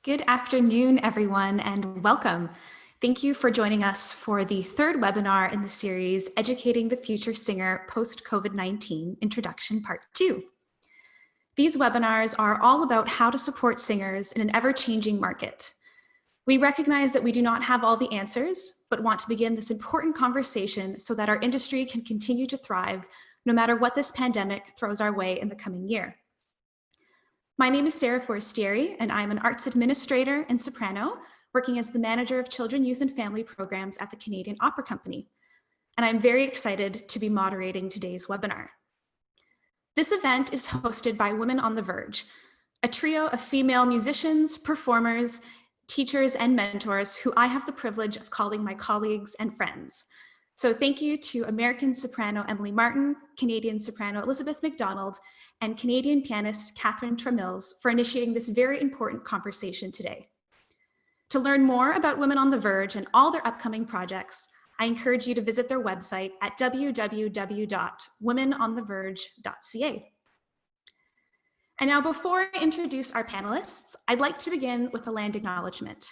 Good afternoon, everyone, and welcome. Thank you for joining us for the third webinar in the series, Educating the Future Singer Post-COVID-19 Introduction Part 2. These webinars are all about how to support singers in an ever-changing market. We recognize that we do not have all the answers, but want to begin this important conversation so that our industry can continue to thrive no matter what this pandemic throws our way in the coming year. My name is Sarah Forestieri, and I'm an arts administrator and soprano, working as the manager of children, youth, and family programs at the Canadian Opera Company. And I'm very excited to be moderating today's webinar. This event is hosted by Women on the Verge, a trio of female musicians, performers, teachers, and mentors who I have the privilege of calling my colleagues and friends. So thank you to American soprano Emily Martin, Canadian soprano Elizabeth McDonald, and Canadian pianist Kathryn Tremills for initiating this very important conversation today. To learn more about Women on the Verge and all their upcoming projects, I encourage you to visit their website at www.womenontheverge.ca. And now, before I introduce our panelists, I'd like to begin with a land acknowledgement.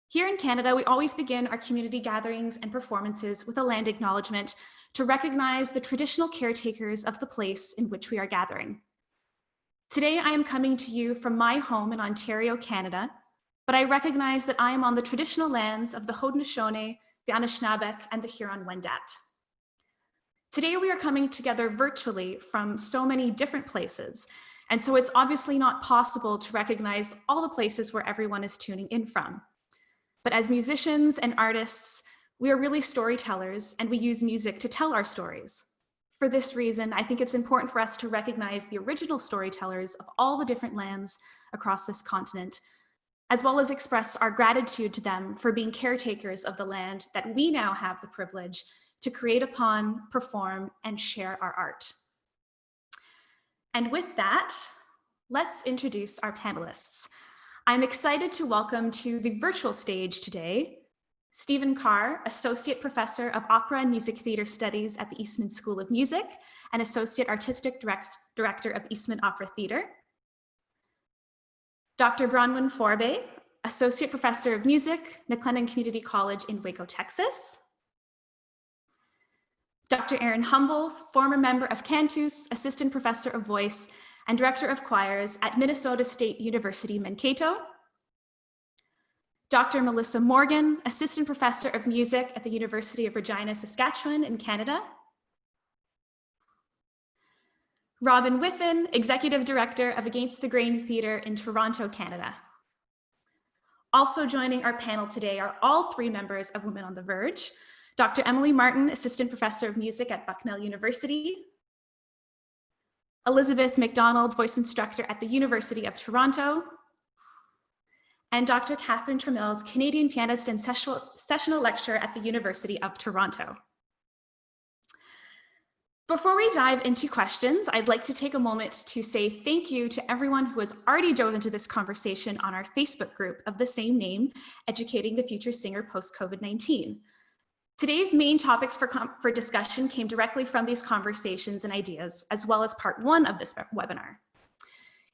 Here in Canada, we always begin our community gatherings and performances with a land acknowledgement to recognize the traditional caretakers of the place in which we are gathering. Today, I am coming to you from my home in Ontario, Canada, but I recognize that I am on the traditional lands of the Haudenosaunee, the Anishinaabeg, and the Huron-Wendat. Today, we are coming together virtually from so many different places, and so it's obviously not possible to recognize all the places where everyone is tuning in from. But as musicians and artists, we are really storytellers, and we use music to tell our stories. For this reason, I think it's important for us to recognize the original storytellers of all the different lands across this continent, as well as express our gratitude to them for being caretakers of the land that we now have the privilege to create upon, perform, and share our art. And with that, let's introduce our panelists. I'm excited to welcome to the virtual stage today, Stephen Carr, Associate Professor of Opera and Music Theatre Studies at the Eastman School of Music and Associate Artistic Director of Eastman Opera Theatre. Dr. Bronwen Forbay, Associate Professor of Music, McLennan Community College in Waco, Texas. Dr. Erin Humble, former member of Cantus, Assistant Professor of Voice and Director of Choirs at Minnesota State University, Makato. Dr. Melissa Morgan, Assistant Professor of Music at the University of Regina, Saskatchewan in Canada. Robin Whiffen, Executive Director of Against the GrainTheatre in Toronto, Canada. Also joining our panel today are all three members of Women on the Verge. Dr. Emily Martin, Assistant Professor of Music at Bucknell University. Elizabeth McDonald, Voice Instructor at the University of Toronto. And Dr. Kathryn Tremills, Canadian pianist and sessional lecturer at the University of Toronto. Before we dive into questions, I'd like to take a moment to say thank you to everyone who has already dove into this conversation on our Facebook group of the same name, Educating the Future Singer Post-COVID-19. Today's main topics for discussion came directly from these conversations and ideas, as well as part one of this webinar.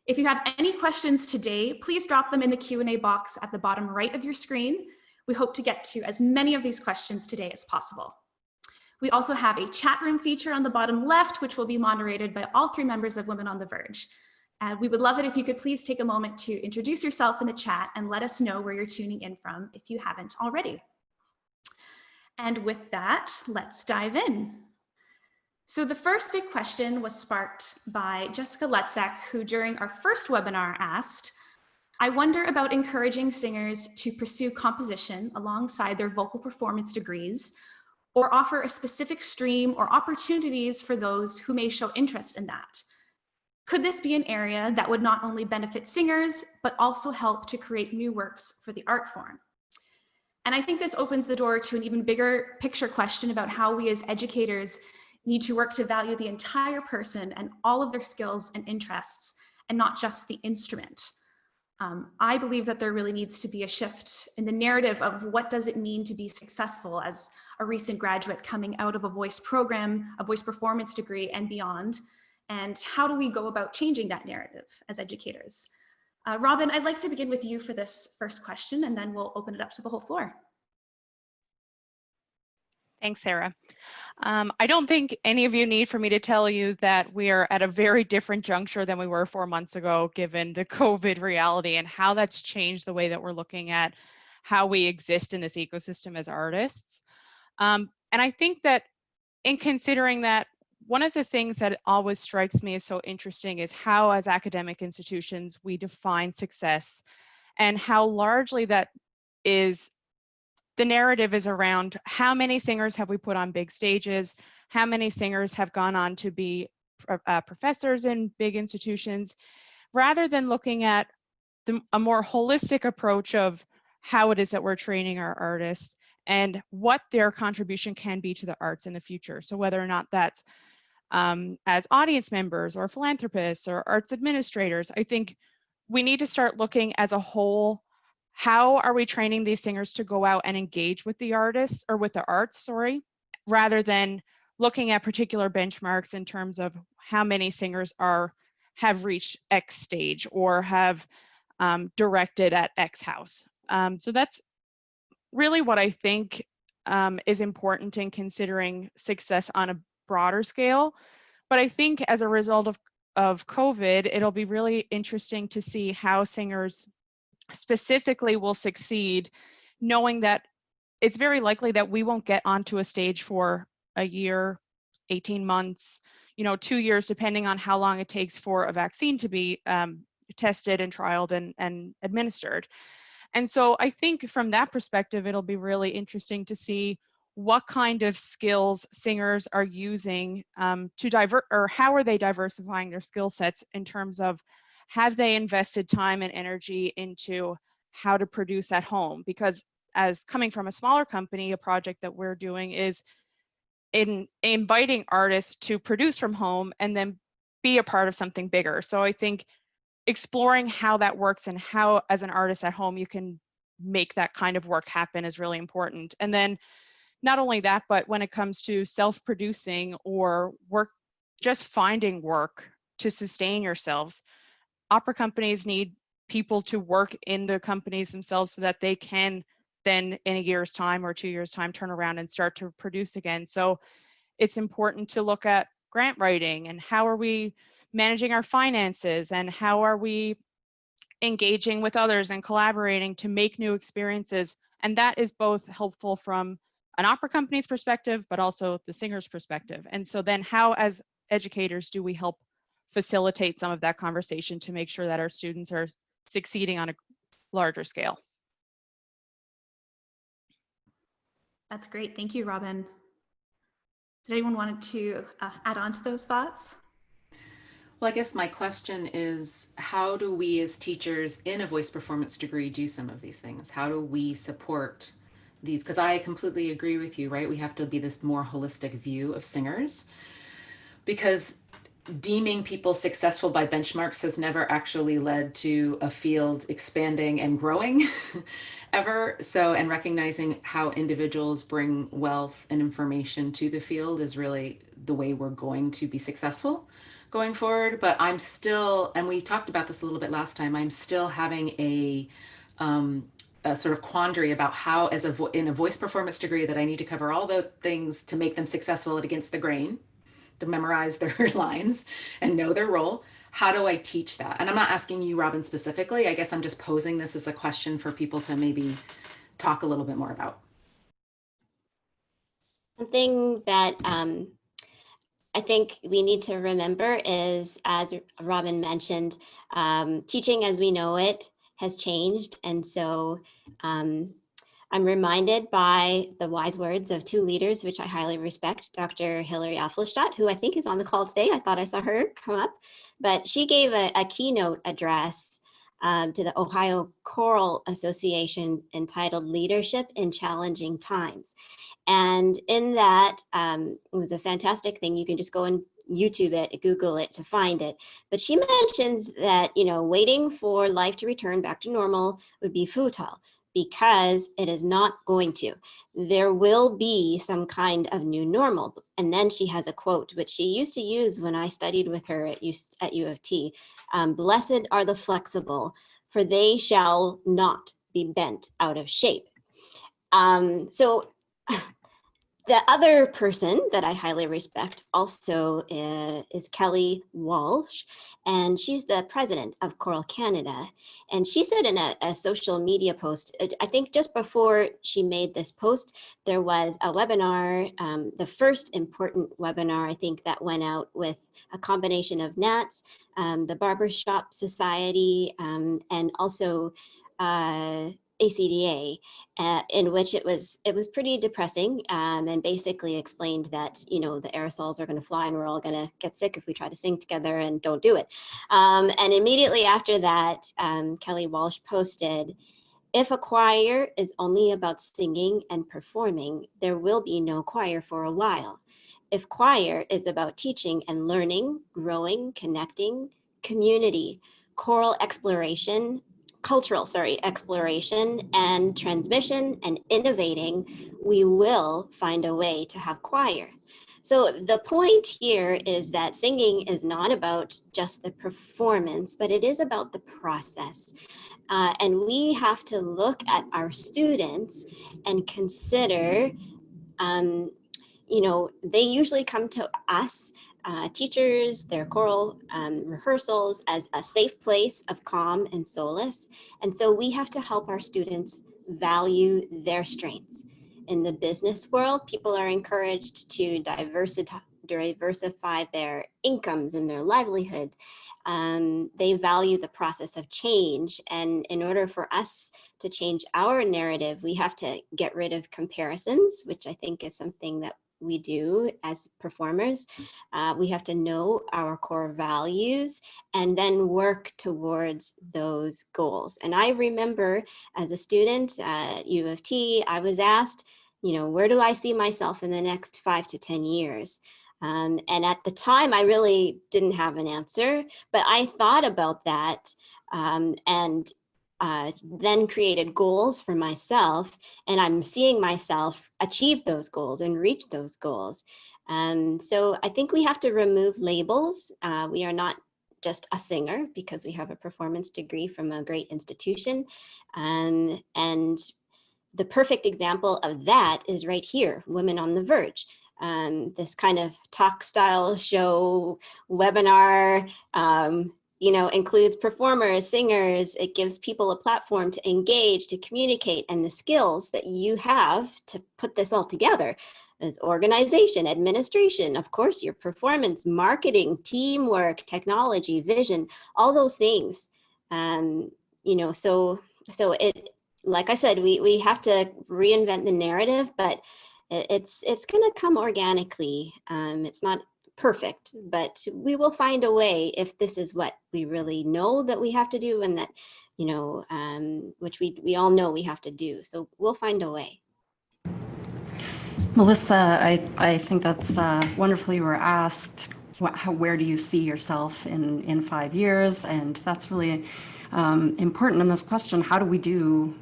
If you have any questions today, please drop them in the Q&A box at the bottom right of your screen. We hope to get to as many of these questions today as possible. We also have a chat room feature on the bottom left, which will be moderated by all three members of Women on the Verge. We would love it if you could please take a moment to introduce yourself in the chat and let us know where you're tuning in from if you haven't already. And with that, let's dive in. So the first big question was sparked by Jessica Letzak, who during our first webinar asked, I wonder about encouraging singers to pursue composition alongside their vocal performance degrees, or offer a specific stream or opportunities for those who may show interest in that. Could this be an area that would not only benefit singers, but also help to create new works for the art form? And I think this opens the door to an even bigger picture question about how we as educators need to work to value the entire person and all of their skills and interests, and not just the instrument. I believe that there really needs to be a shift in the narrative of what does it mean to be successful as a recent graduate coming out of a voice program, a voice performance degree and beyond, and how do we go about changing that narrative as educators? Robin, I'd like to begin with you for this first question, and then we'll open it up to the whole floor. Thanks, Sarah. I don't think any of you need for me to tell you that we are at a very different juncture than we were 4 months ago, given the COVID reality and how that's changed the way that we're looking at how we exist in this ecosystem as artists. And I think that in considering that, one of the things that always strikes me as so interesting is how, as academic institutions, we define success, and how largely that is, the narrative is around how many singers have we put on big stages, how many singers have gone on to be professors in big institutions, rather than looking at a more holistic approach of how it is that we're training our artists and what their contribution can be to the arts in the future. So whether or not that's as audience members or philanthropists or arts administrators, I think we need to start looking as a whole. How are we training these singers to go out and engage with the artists, or with the arts, sorry, rather than looking at particular benchmarks in terms of how many singers have reached X stage or have directed at X house. So that's really what I think is important in considering success on a broader scale. But I think as a result of COVID, it'll be really interesting to see how singers specifically will succeed, knowing that it's very likely that we won't get onto a stage for a year, 18 months, 2 years, depending on how long it takes for a vaccine to be tested and trialed and administered. And so I think from that perspective, it'll be really interesting to see what kind of skills singers are using or how are they diversifying their skill sets in terms of, have they invested time and energy into how to produce at home? Because as coming from a smaller company, a project that we're doing is in inviting artists to produce from home and then be a part of something bigger. So I think exploring how that works and how, as an artist at home, you can make that kind of work happen is really important. And then not only that, but when it comes to self-producing or work, just finding work to sustain yourselves, opera companies need people to work in the companies themselves so that they can then in a year's time or 2 years' time turn around and start to produce again. So it's important to look at grant writing and how are we managing our finances and how are we engaging with others and collaborating to make new experiences. And that is both helpful from an opera company's perspective, but also the singer's perspective. And so then how, as educators, do we help facilitate some of that conversation to make sure that our students are succeeding on a larger scale? That's great. Thank you, Robin. Did anyone want to add on to those thoughts? Well, I guess my question is, how do we as teachers in a voice performance degree do some of these things? How do we support these? Because I completely agree with you, right? We have to be this more holistic view of singers, because deeming people successful by benchmarks has never actually led to a field expanding and growing ever. So, and recognizing how individuals bring wealth and information to the field is really the way we're going to be successful going forward. But I'm still, and we talked about this a little bit last time, I'm still having a sort of quandary about how, as in a voice performance degree, that I need to cover all the things to make them successful at Against the Grain, to memorize their lines and know their role. How do I teach that? And I'm not asking you, Robin, specifically. I guess I'm just posing this as a question for people to maybe talk a little bit more about. Something that I think we need to remember is, as Robin mentioned, teaching as we know it has changed. And so I'm reminded by the wise words of two leaders, which I highly respect, Dr. Hilary Affelstadt, who I think is on the call today. I thought I saw her come up, but she gave a keynote address to the Ohio Choral Association entitled Leadership in Challenging Times. And in that, it was a fantastic thing. You can just go and YouTube it, Google it to find it. But she mentions that, waiting for life to return back to normal would be futile, because it is not going to. There will be some kind of new normal. And then she has a quote, which she used to use when I studied with her at U of T. Blessed are the flexible, for they shall not be bent out of shape. So the other person that I highly respect also is Kelly Walsh, and she's the president of Coral Canada. And she said in a social media post, I think just before she made this post, there was a webinar, the first important webinar, I think, that went out with a combination of NATS, the Barbershop Society, and also ACDA, in which it was pretty depressing, and basically explained that, you know, the aerosols are going to fly and we're all going to get sick if we try to sing together, and don't do it. And immediately after that, Kelly Walsh posted, "If a choir is only about singing and performing, there will be no choir for a while. If choir is about teaching and learning, growing, connecting, community, choral exploration, cultural, exploration and transmission and innovating, we will find a way to have choir." So the point here is that singing is not about just the performance, but it is about the process. And we have to look at our students and consider, you know, they usually come to us, teachers, their choral rehearsals, as a safe place of calm and solace. And so we have to help our students value their strengths. In the business world, people are encouraged to diversify their incomes and their livelihood. They value the process of change. And in order for us to change our narrative, we have to get rid of comparisons, which I think is something that we do as performers. We have to know our core values and then work towards those goals. And I remember as a student at U of T, I was asked, you know, where do I see myself in the next 5 to 10 years? And at the time, I really didn't have an answer, but I thought about that, and then created goals for myself, and I'm seeing myself achieve those goals and reach those goals. So I think we have to remove labels. We are not just a singer because we have a performance degree from a great institution. And the perfect example of that is right here, Women on the Verge. This kind of talk style show webinar, you know, includes performers, singers. It gives people a platform to engage, to communicate, and the skills that you have to put this all together. There's organization, administration, of course, your performance, marketing, teamwork, technology, vision, all those things. You know, so it, like I said, we have to reinvent the narrative, but it's going to come organically. It's not perfect, but we will find a way if this is what we really know that we have to do, and that, you know, which we all know we have to do. So we'll find a way. Melissa, I think that's wonderful. You were asked, where do you see yourself in 5 years? And that's really important in this question. How do we do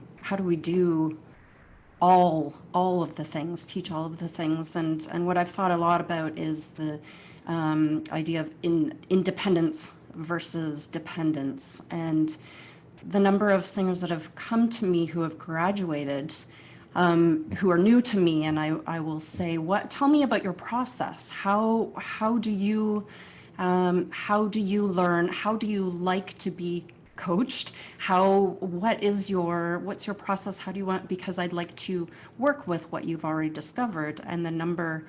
all of the things, teach all of the things? And what I've thought a lot about is the idea of independence versus dependence. And the number of singers that have come to me who have graduated, who are new to me, and I will say, tell me about your process. How do you learn? How do you like to be coached? What's your process? How do you want, because I'd like to work with what you've already discovered. And the number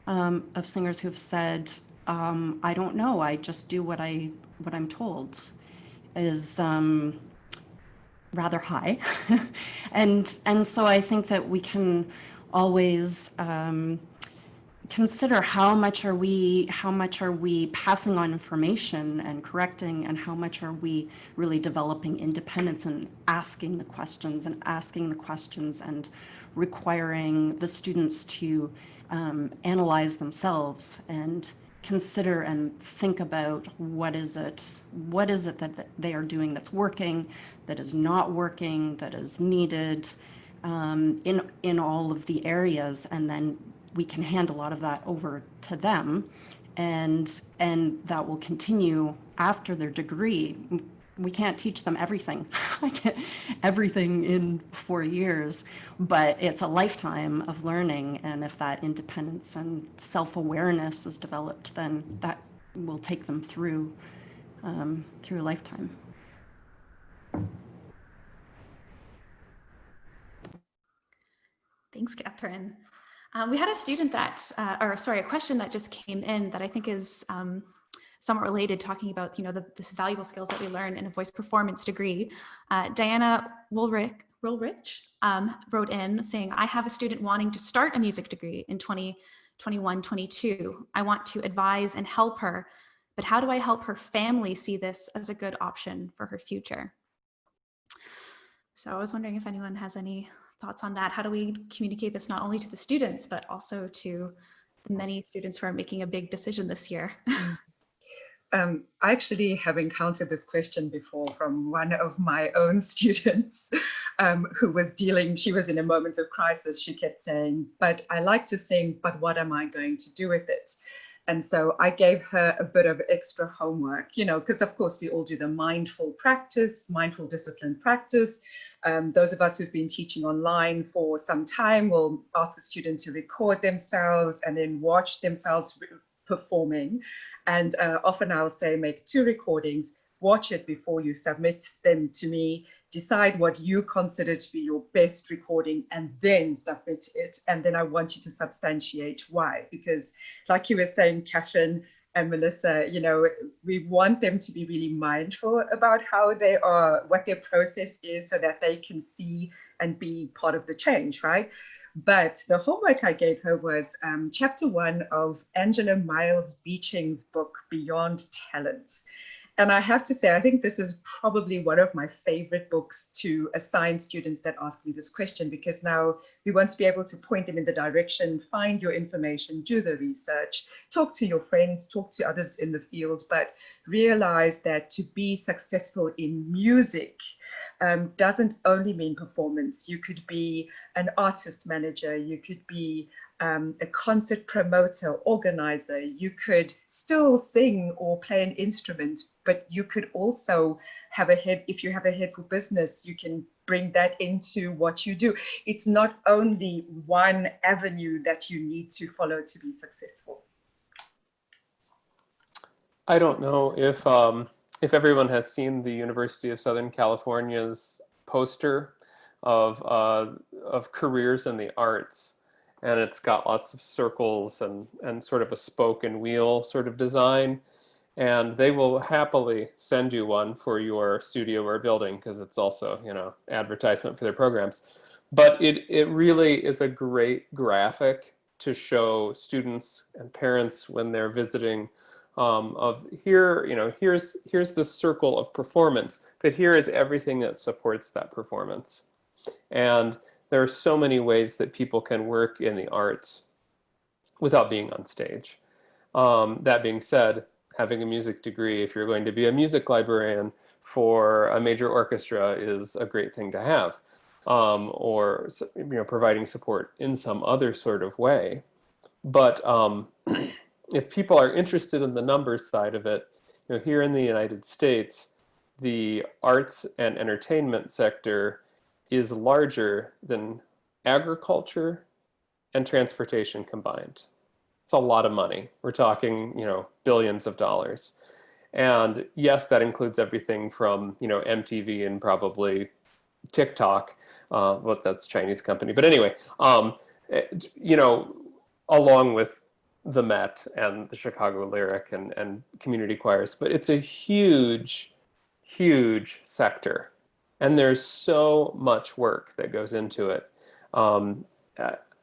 of singers who've said, I don't know, I just do what I'm told, is rather high. and so I think that we can always consider how much are we passing on information and correcting, and how much are we really developing independence and asking the questions and requiring the students to analyze themselves and consider and think about what is it that they are doing that's working, that is not working, that is needed in all of the areas, and then we can hand a lot of that over to them, and that will continue after their degree. we can't teach them everything, everything in 4 years, but it's a lifetime of learning. And if that independence and self-awareness is developed, then that will take them through a lifetime. Thanks, Kathryn. We had a student that, a question that just came in that I think is somewhat related, talking about, this valuable skills that we learn in a voice performance degree. Diana Woolrich wrote in saying, I have a student wanting to start a music degree in 2021-22. I want to advise and help her, but how do I help her family see this as a good option for her future? So I was wondering if anyone has any thoughts on that. How do we communicate this not only to the students, but also to the many students who are making a big decision this year? I actually have encountered this question before from one of my own students who was she was in a moment of crisis. She kept saying, but I like to sing, but what am I going to do with it? And so I gave her a bit of extra homework, because of course we all do the mindful discipline practice. Those of us who've been teaching online for some time will ask the student to record themselves and then watch themselves performing. And often I'll say, make 2 recordings, watch it before you submit them to me, decide what you consider to be your best recording, and then submit it. And then I want you to substantiate why, because like you were saying, Kathryn and Melissa, we want them to be really mindful about how they are, what their process is, so that they can see and be part of the change, right? But the homework I gave her was chapter 1 of Angela Miles Beeching's book, Beyond Talent. And I have to say, I think this is probably one of my favorite books to assign students that ask me this question, because now we want to be able to point them in the direction, find your information, do the research, talk to your friends, talk to others in the field, but realize that to be successful in music doesn't only mean performance. You could be an artist manager, you could be a concert promoter, organizer, you could still sing or play an instrument, but you could also have if you have a head for business, you can bring that into what you do. It's not only one avenue that you need to follow to be successful. I don't know if everyone has seen the University of Southern California's poster of careers in the arts. And it's got lots of circles and sort of a spoke and wheel sort of design. And they will happily send you one for your studio or building, because it's also, advertisement for their programs. But it really is a great graphic to show students and parents when they're visiting of here's the circle of performance, but here is everything that supports that performance. And there are so many ways that people can work in the arts without being on stage. That being said, having a music degree, if you're going to be a music librarian for a major orchestra, is a great thing to have, or providing support in some other sort of way. But if people are interested in the numbers side of it, here in the United States, the arts and entertainment sector is larger than agriculture and transportation combined. It's a lot of money. We're talking, billions of dollars. And yes, that includes everything from, MTV and probably TikTok, but that's a Chinese company. But anyway, along with the Met and the Chicago Lyric and community choirs, but it's a huge, huge sector. And there's so much work that goes into it.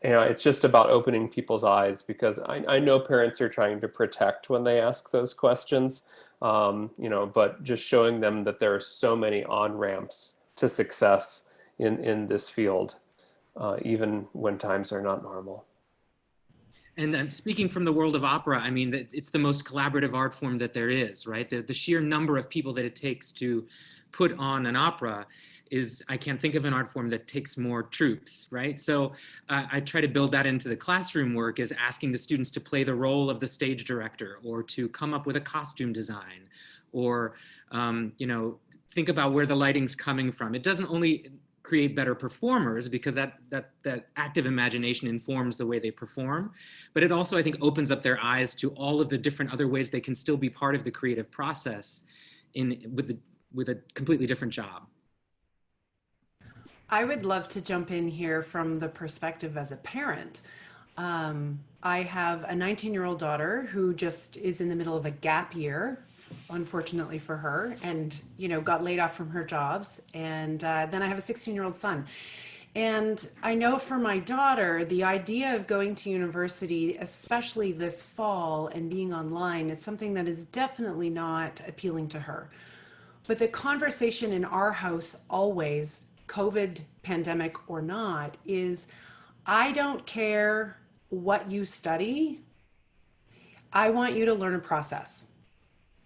It's just about opening people's eyes, because I know parents are trying to protect when they ask those questions, but just showing them that there are so many on-ramps to success in this field, even when times are not normal. And I'm speaking from the world of opera. I mean, it's the most collaborative art form that there is, right? The sheer number of people that it takes to put on an opera is, I can't think of an art form that takes more troops, right? So I try to build that into the classroom work, is asking the students to play the role of the stage director, or to come up with a costume design, or, think about where the lighting's coming from. It doesn't only create better performers, because that active imagination informs the way they perform, but it also, I think, opens up their eyes to all of the different other ways they can still be part of the creative process with a completely different job. I would love to jump in here from the perspective as a parent. I have a 19-year-old daughter who just is in the middle of a gap year, unfortunately for her, and got laid off from her jobs. And then I have a 16-year-old son. And I know for my daughter, the idea of going to university, especially this fall and being online, is something that is definitely not appealing to her. But the conversation in our house always, COVID pandemic or not, is I don't care what you study. I want you to learn a process.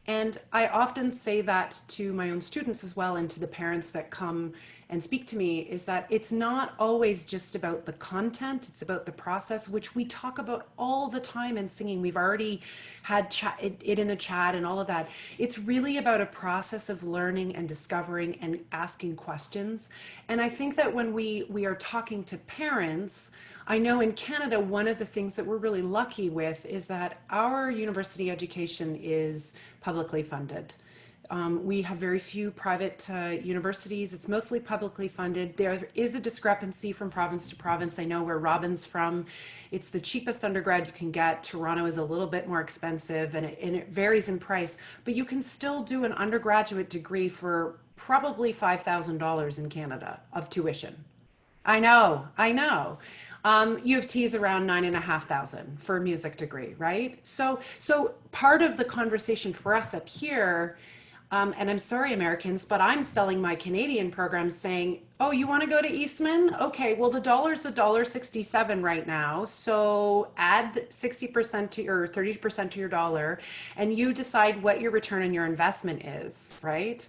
And I often say that to my own students as well, and to the parents that come and speak to me, is that it's not always just about the content, it's about the process, which we talk about all the time in singing. We've already had it in the chat and all of that. It's really about a process of learning and discovering and asking questions. And I think that when we are talking to parents, I know in Canada, one of the things that we're really lucky with is that our university education is publicly funded. We have very few private universities. It's mostly publicly funded. There is a discrepancy from province to province. I know where Robin's from. It's the cheapest undergrad you can get. Toronto is a little bit more expensive, and it varies in price, but you can still do an undergraduate degree for probably $5,000 in Canada of tuition. I know. U of T is around $9,500 for a music degree, right? So part of the conversation for us up here, and I'm sorry, Americans, but I'm selling my Canadian program saying, oh, you want to go to Eastman? Okay, well, the dollar's $1.67 right now. So add 60% to your 30% to your dollar, and you decide what your return on your investment is, right?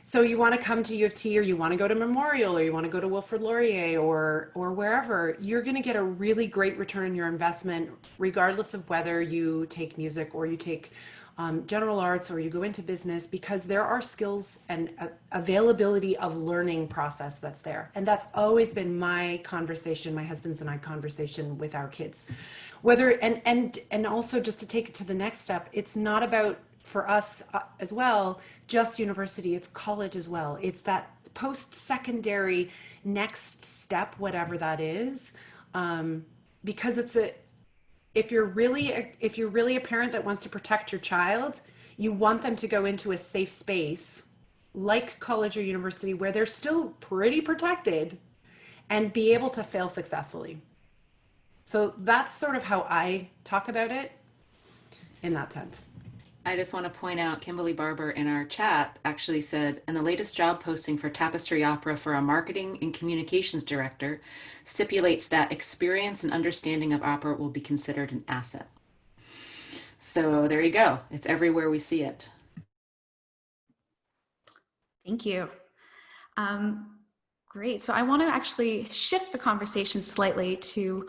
So you want to come to U of T, or you want to go to Memorial, or you want to go to Wilfrid Laurier, or wherever, you're going to get a really great return on your investment, regardless of whether you take music or you take general arts or you go into business, because there are skills and availability of learning process that's there. And that's always been my conversation, my husband's and I conversation with our kids. And also, just to take it to the next step, it's not about, for us as well, just university, it's college as well. It's that post-secondary next step, whatever that is, because if you're really a parent that wants to protect your child, you want them to go into a safe space like college or university where they're still pretty protected and be able to fail successfully. So that's sort of how I talk about it in that sense. I just want to point out, Kimberly Barber in our chat actually said, in the latest job posting for Tapestry Opera for a marketing and communications director stipulates that experience and understanding of opera will be considered an asset. So there you go. It's everywhere we see it. Thank you. Great. So I want to actually shift the conversation slightly to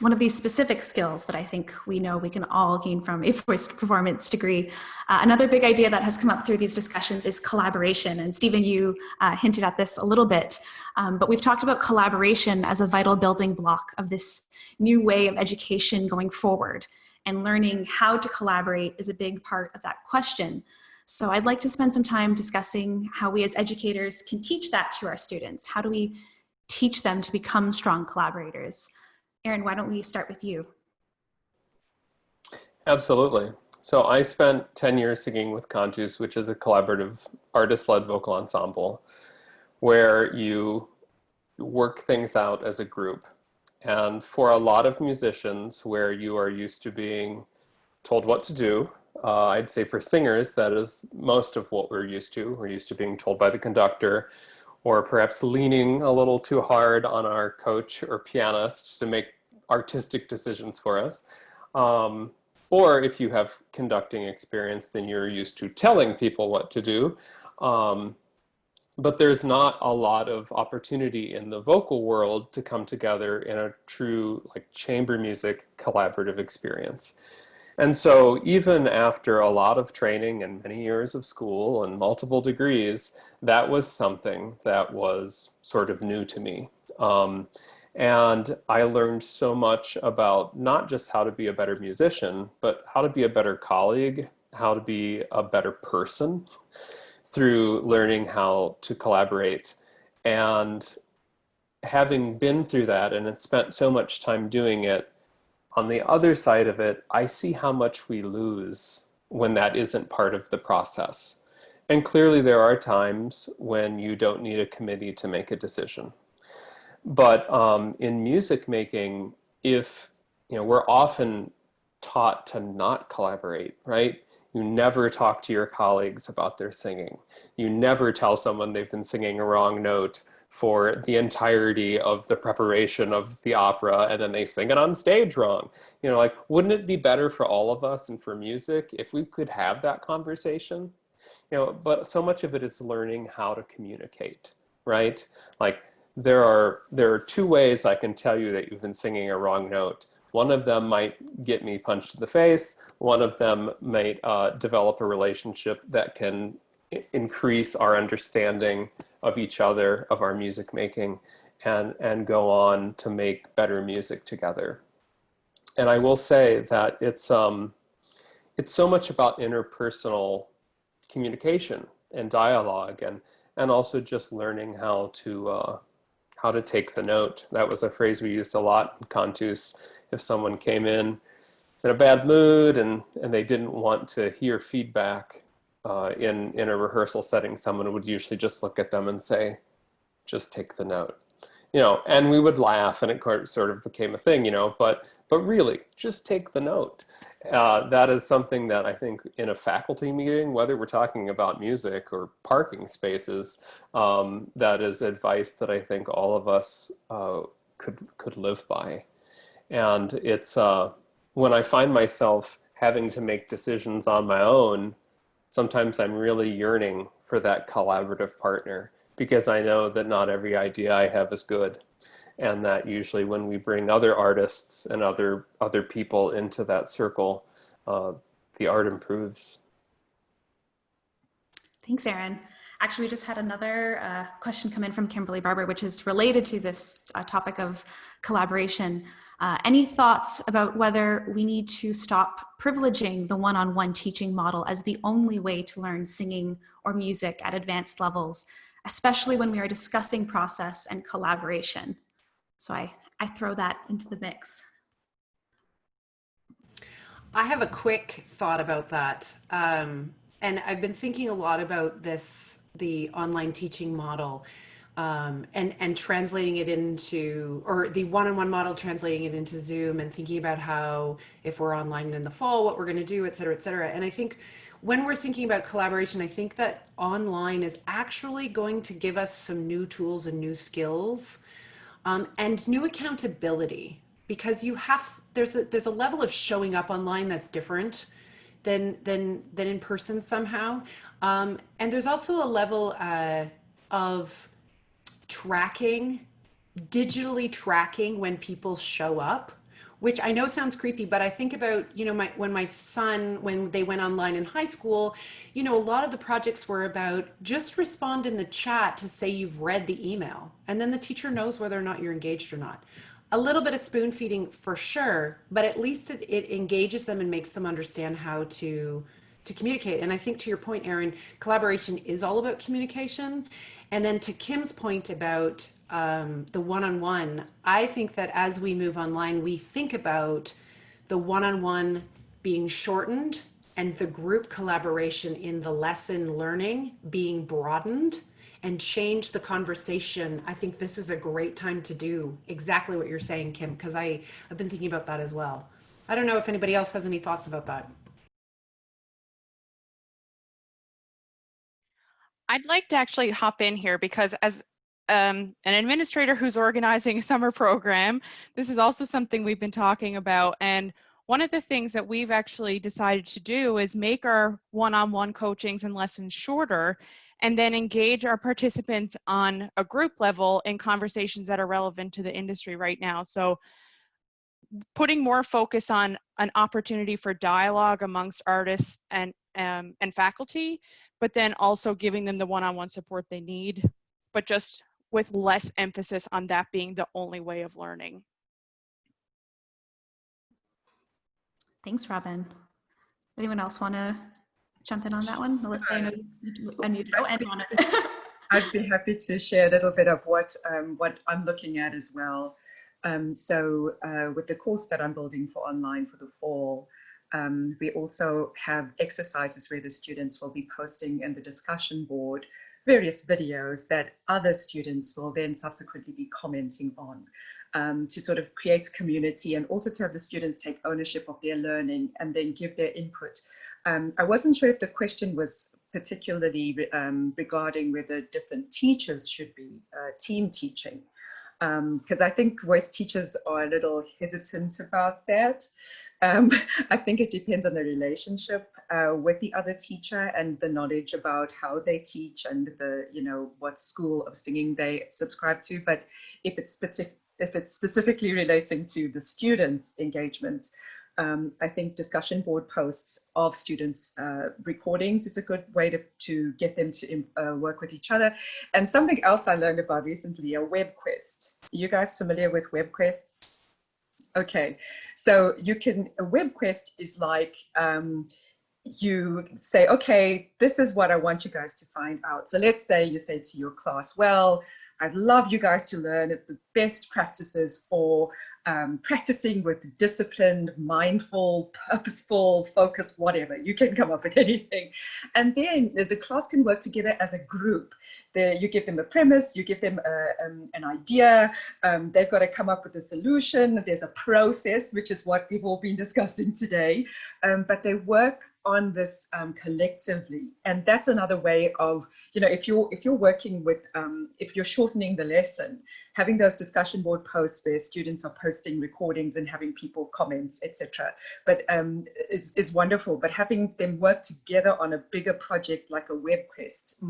one of these specific skills that I think we know we can all gain from a voice performance degree. Another big idea that has come up through these discussions is collaboration. And Stephen, you hinted at this a little bit, but we've talked about collaboration as a vital building block of this new way of education going forward. And learning how to collaborate is a big part of that question. So I'd like to spend some time discussing how we as educators can teach that to our students. How do we teach them to become strong collaborators? Aaron, why don't we start with you? Absolutely. So I spent 10 years singing with Cantus, which is a collaborative artist-led vocal ensemble where you work things out as a group. And for a lot of musicians where you are used to being told what to do, I'd say for singers, that is most of what we're used to. We're used to being told by the conductor, or perhaps leaning a little too hard on our coach or pianist to make artistic decisions for us. Or if you have conducting experience, then you're used to telling people what to do. But there's not a lot of opportunity in the vocal world to come together in a true chamber music collaborative experience. And so even after a lot of training and many years of school and multiple degrees, that was something that was sort of new to me. And I learned so much about not just how to be a better musician, but how to be a better colleague, how to be a better person through learning how to collaborate. And having been through that and had spent so much time doing it, on the other side of it, I see how much we lose when that isn't part of the process. And clearly there are times when you don't need a committee to make a decision. But in music making, if, we're often taught to not collaborate, right? You never talk to your colleagues about their singing. You never tell someone they've been singing a wrong note for the entirety of the preparation of the opera, and then they sing it on stage wrong. Wouldn't it be better for all of us and for music if we could have that conversation? But so much of it is learning how to communicate, right? There are two ways I can tell you that you've been singing a wrong note. One of them might get me punched in the face. One of them might develop a relationship that can increase our understanding of each other, of our music making, and go on to make better music together. And I will say that it's so much about interpersonal communication and dialogue, and also just learning how to take the note. That was a phrase we used a lot in Cantus. If someone came in a bad mood and they didn't want to hear feedback in a rehearsal setting, someone would usually just look at them and say, just take the note. And we would laugh, and it sort of became a thing, but really, just take the note. That is something that I think in a faculty meeting, whether we're talking about music or parking spaces, that is advice that I think all of us could live by. And it's when I find myself having to make decisions on my own, sometimes I'm really yearning for that collaborative partner, because I know that not every idea I have is good. And that usually when we bring other artists and other people into that circle, the art improves. Thanks, Erin. Actually, we just had another question come in from Kimberly Barber, which is related to this topic of collaboration. Any thoughts about whether we need to stop privileging the one-on-one teaching model as the only way to learn singing or music at advanced levels, especially when we are discussing process and collaboration? So I throw that into the mix. I have a quick thought about that. And I've been thinking a lot about the online teaching model, and translating it into, or the one-on-one model, translating it into Zoom, and thinking about how, if we're online in the fall, what we're going to do, et cetera, et cetera. And I think when we're thinking about collaboration, I think that online is actually going to give us some new tools and new skills, and new accountability, because there's a level of showing up online that's different than in person somehow. And there's also a level of digitally tracking when people show up, which I know sounds creepy, but I think about, when my son, when they went online in high school, a lot of the projects were about just respond in the chat to say you've read the email, and then the teacher knows whether or not you're engaged or not. A little bit of spoon feeding for sure, but at least it engages them and makes them understand how to communicate. And I think, to your point, Erin, collaboration is all about communication. And then to Kim's point about the one-on-one, I think that as we move online, we think about the one-on-one being shortened and the group collaboration in the lesson learning being broadened, and change the conversation. I think this is a great time to do exactly what you're saying, Kim, because I've been thinking about that as well. I don't know if anybody else has any thoughts about that. I'd like to actually hop in here, because as an administrator who's organizing a summer program, this is also something we've been talking about. And one of the things that we've actually decided to do is make our one-on-one coachings and lessons shorter, and then engage our participants on a group level in conversations that are relevant to the industry right now. So putting more focus on an opportunity for dialogue amongst artists and faculty, but then also giving them the one-on-one support they need, but just with less emphasis on that being the only way of learning. Thanks, Robin. Anyone else want to jump in on that one? Melissa, I know you unmuted. Oh, and Rana. I'd be happy to share a little bit of what I'm looking at as well. With the course that I'm building for online for the fall, we also have exercises where the students will be posting in the discussion board various videos that other students will then subsequently be commenting on, to sort of create community and also to have the students take ownership of their learning and then give their input. I wasn't sure if the question was particularly regarding whether different teachers should be team teaching, because I think voice teachers are a little hesitant about that. I think it depends on the relationship with the other teacher and the knowledge about how they teach and the, what school of singing they subscribe to. But if it's specifically relating to the students' engagement, I think discussion board posts of students' recordings is a good way to get them to work with each other. And something else I learned about recently, a Webquest. You guys familiar with Webquests? Okay, so a Webquest is like, you say, okay, this is what I want you guys to find out. So let's say you say to your class, well, I'd love you guys to learn the best practices for practicing with disciplined, mindful, purposeful, focused, whatever. You can come up with anything. And then the class can work together as a group. You give them a premise, you give them an idea, they've got to come up with a solution. There's a process, which is what we've all been discussing today, but they work on this collectively. And that's another way of, if you're working with, if you're shortening the lesson, having those discussion board posts where students are posting recordings and having people comments, etc. But is wonderful. But having them work together on a bigger project like a Webquest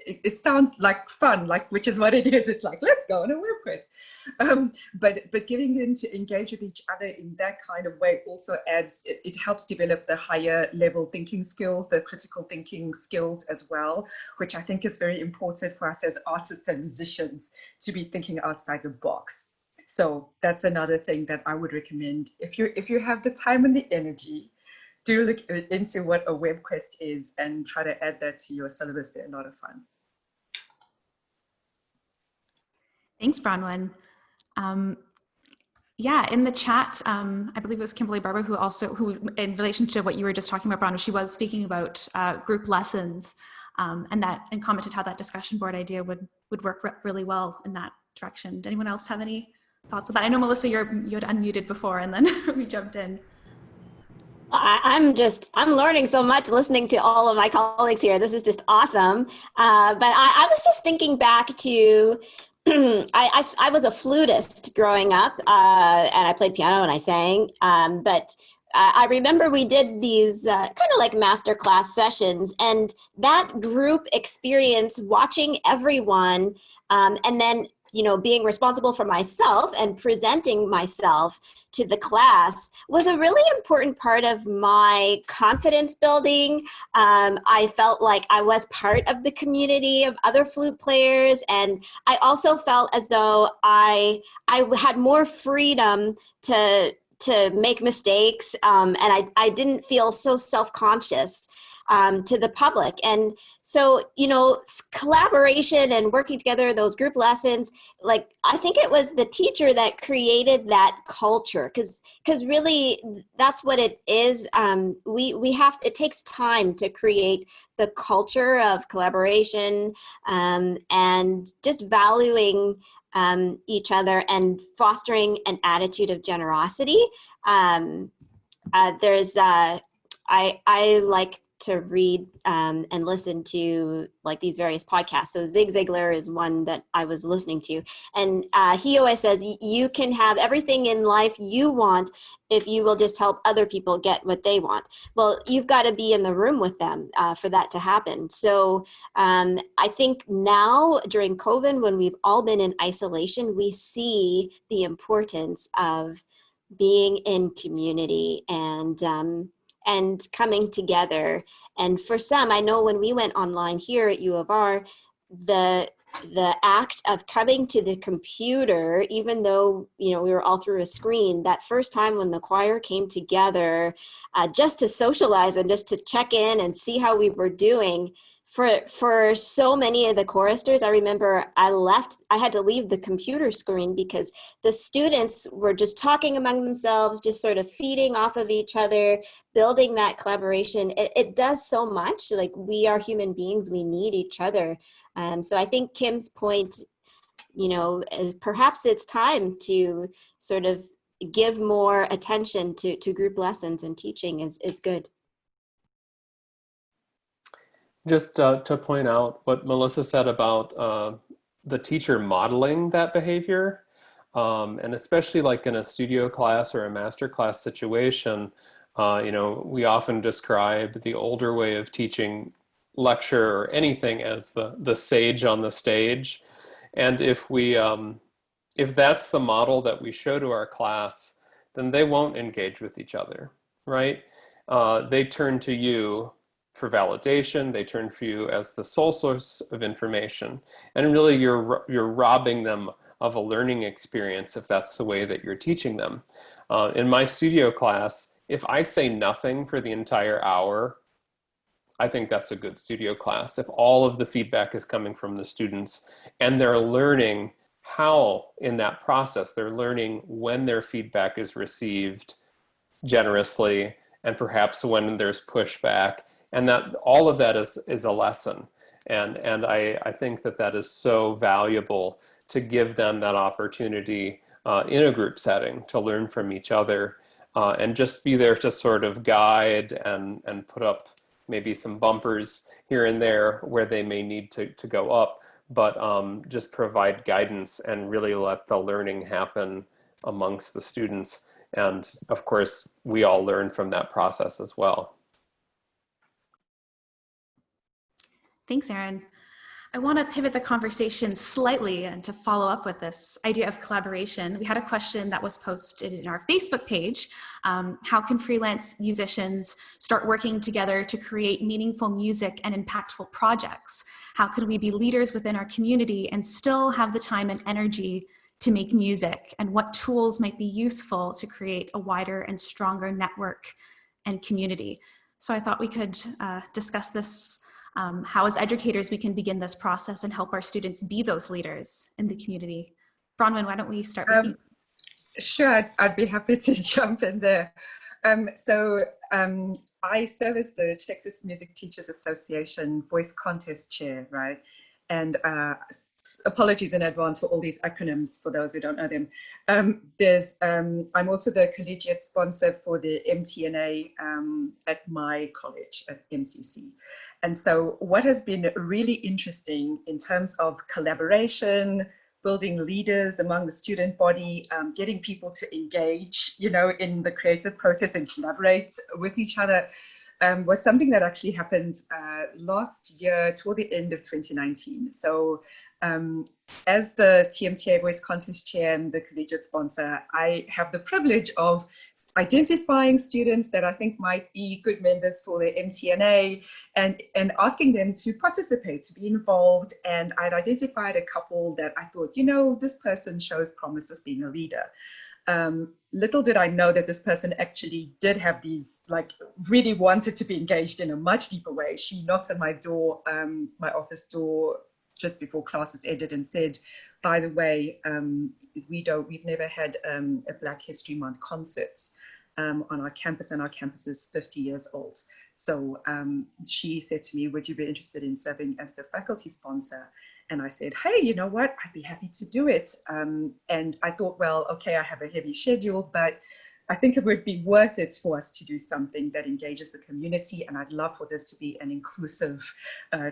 it sounds like fun, which is what it is. It's like, let's go on a Webquest. But getting them to engage with each other in that kind of way also adds, it helps develop the higher level thinking skills, the critical thinking skills as well, which I think is very important for us as artists and musicians to be thinking outside the box. So that's another thing that I would recommend. If you have the time and the energy, do look into what a Webquest is and try to add that to your syllabus. They're a lot of fun. Thanks, Bronwen. Yeah, in the chat, I believe it was Kimberly Barber who in relation to what you were just talking about, Bronwen, she was speaking about group lessons and commented how that discussion board idea would work really well in that direction. Did anyone else have any thoughts on that? I know, Melissa, you had unmuted before and then we jumped in. I'm learning so much listening to all of my colleagues here. This is just awesome. But I was just thinking back to, I was a flutist growing up, and I played piano and I sang. But I remember we did these kind of like masterclass sessions, and that group experience, watching everyone, and then being responsible for myself and presenting myself to the class was a really important part of my confidence building. I felt like I was part of the community of other flute players, and I also felt as though I had more freedom to make mistakes, and I didn't feel so self-conscious to the public. And so, collaboration and working together, those group lessons, I think it was the teacher that created that culture, because really that's what it is. It takes time to create the culture of collaboration, and just valuing each other and fostering an attitude of generosity. I like to read and listen to these various podcasts. So Zig Ziglar is one that I was listening to. And he always says, you can have everything in life you want if you will just help other people get what they want. Well, you've got to be in the room with them for that to happen. So I think now during COVID, when we've all been in isolation, we see the importance of being in community and coming together. And for some, I know when we went online here at U of R, the act of coming to the computer, even though, you know, we were all through a screen, that first time when the choir came together just to socialize and just to check in and see how we were doing, for so many of the choristers, I remember I had to leave the computer screen because the students were just talking among themselves, just sort of feeding off of each other, building that collaboration. It does so much. Like, we are human beings, we need each other. So I think Kim's point, you know, is perhaps it's time to sort of give more attention to group lessons, and teaching is good. Just to point out what Melissa said about the teacher modeling that behavior, and especially like in a studio class or a master class situation, you know, we often describe the older way of teaching lecture or anything as the sage on the stage. And if that's the model that we show to our class, then they won't engage with each other, right? They turn to you for validation. They turn to you as the sole source of information. And really you're robbing them of a learning experience if that's the way that you're teaching them. In my studio class, if I say nothing for the entire hour, I think that's a good studio class. If all of the feedback is coming from the students and they're learning how in that process, they're learning when their feedback is received generously and perhaps when there's pushback, and that all of that is a lesson. And I think that is so valuable to give them that opportunity in a group setting to learn from each other and just be there to sort of guide and put up maybe some bumpers here and there where they may need to go up, but just provide guidance and really let the learning happen amongst the students. And of course, we all learn from that process as well. Thanks, Erin. I want to pivot the conversation slightly and to follow up with this idea of collaboration. We had a question that was posted in our Facebook page. How can freelance musicians start working together to create meaningful music and impactful projects? How can we be leaders within our community and still have the time and energy to make music? And what tools might be useful to create a wider and stronger network and community? So I thought we could discuss this. How as educators we can begin this process and help our students be those leaders in the community. Bronwen, why don't we start with you? Sure, I'd be happy to jump in there. I serve as the Texas Music Teachers Association Voice Contest Chair, right? And apologies in advance for all these acronyms for those who don't know them. I'm also the collegiate sponsor for the MTNA at my college at MCC. And so what has been really interesting in terms of collaboration, building leaders among the student body, getting people to engage, you know, in the creative process and collaborate with each other, was something that actually happened last year toward the end of 2019. So as the TMTA Voice Contest Chair and the collegiate sponsor, I have the privilege of identifying students that I think might be good members for the MTNA and asking them to participate, to be involved. And I'd identified a couple that I thought, you know, this person shows promise of being a leader. Little did I know that this person actually did have these, like, really wanted to be engaged in a much deeper way. She knocked on my door, my office door, just before classes ended and said, by the way, we've never had a Black History Month concert on our campus, and our campus is 50 years old. So she said to me, would you be interested in serving as the faculty sponsor? And I said, hey, you know what, I'd be happy to do it. And I thought, well, okay, I have a heavy schedule, but I think it would be worth it for us to do something that engages the community. And I'd love for this to be an inclusive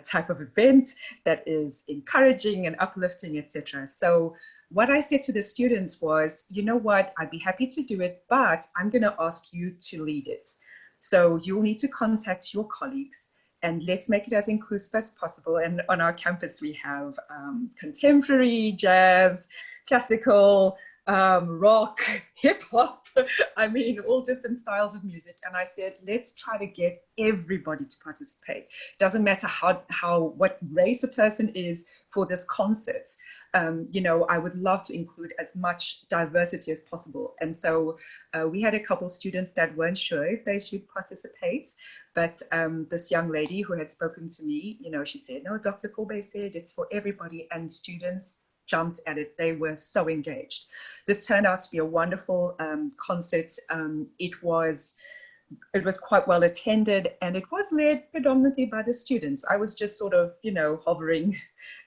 type of event that is encouraging and uplifting, etc. So what I said to the students was, you know what, I'd be happy to do it, but I'm going to ask you to lead it. So you'll need to contact your colleagues and let's make it as inclusive as possible. And on our campus, we have contemporary, jazz, classical, rock, hip hop, I mean, all different styles of music. And I said, let's try to get everybody to participate. Doesn't matter what race a person is for this concert. You know, I would love to include as much diversity as possible. And so we had a couple students that weren't sure if they should participate. But this young lady who had spoken to me, you know, she said, no, Dr. Forbay said it's for everybody, and students jumped at it. They were so engaged. This turned out to be a wonderful concert. It was quite well attended, and it was led predominantly by the students. I was just sort of, you know, hovering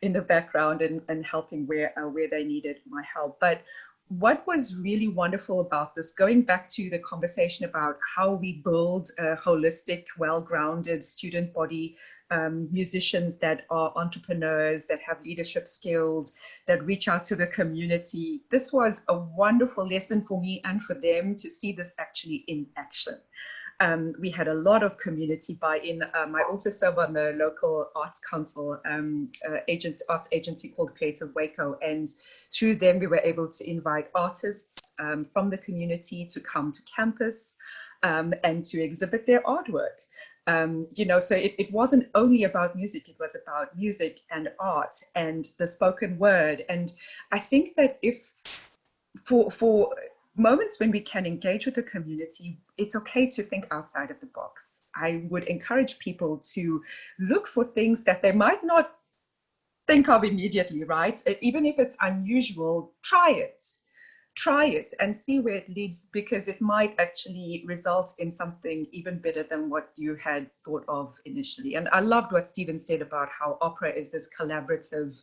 in the background and helping where they needed my help. But what was really wonderful about this, going back to the conversation about how we build a holistic, well-grounded student body, musicians that are entrepreneurs, that have leadership skills, that reach out to the community. This was a wonderful lesson for me and for them to see this actually in action. We had a lot of community buy-in. I also serve on the local arts council arts agency called Creative Waco, and through them we were able to invite artists from the community to come to campus and to exhibit their artwork. You know, so it wasn't only about music, it was about music and art and the spoken word. And I think that if for moments when we can engage with the community, it's okay to think outside of the box. I would encourage people to look for things that they might not think of immediately, right? Even if it's unusual, try it and see where it leads, because it might actually result in something even better than what you had thought of initially. And I loved what Stephen said about how opera is this collaborative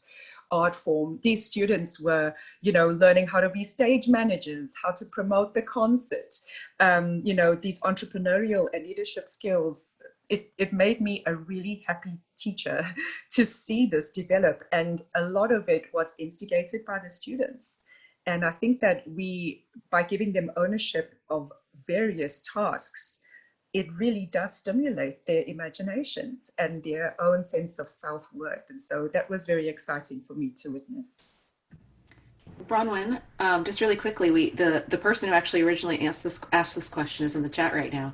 art form. These students were, you know, learning how to be stage managers, how to promote the concert, you know, these entrepreneurial and leadership skills. It made me a really happy teacher to see this develop. And a lot of it was instigated by the students. And I think that by giving them ownership of various tasks, it really does stimulate their imaginations and their own sense of self-worth. And so that was very exciting for me to witness. Bronwen, just really quickly, the person who actually originally asked this question is in the chat right now.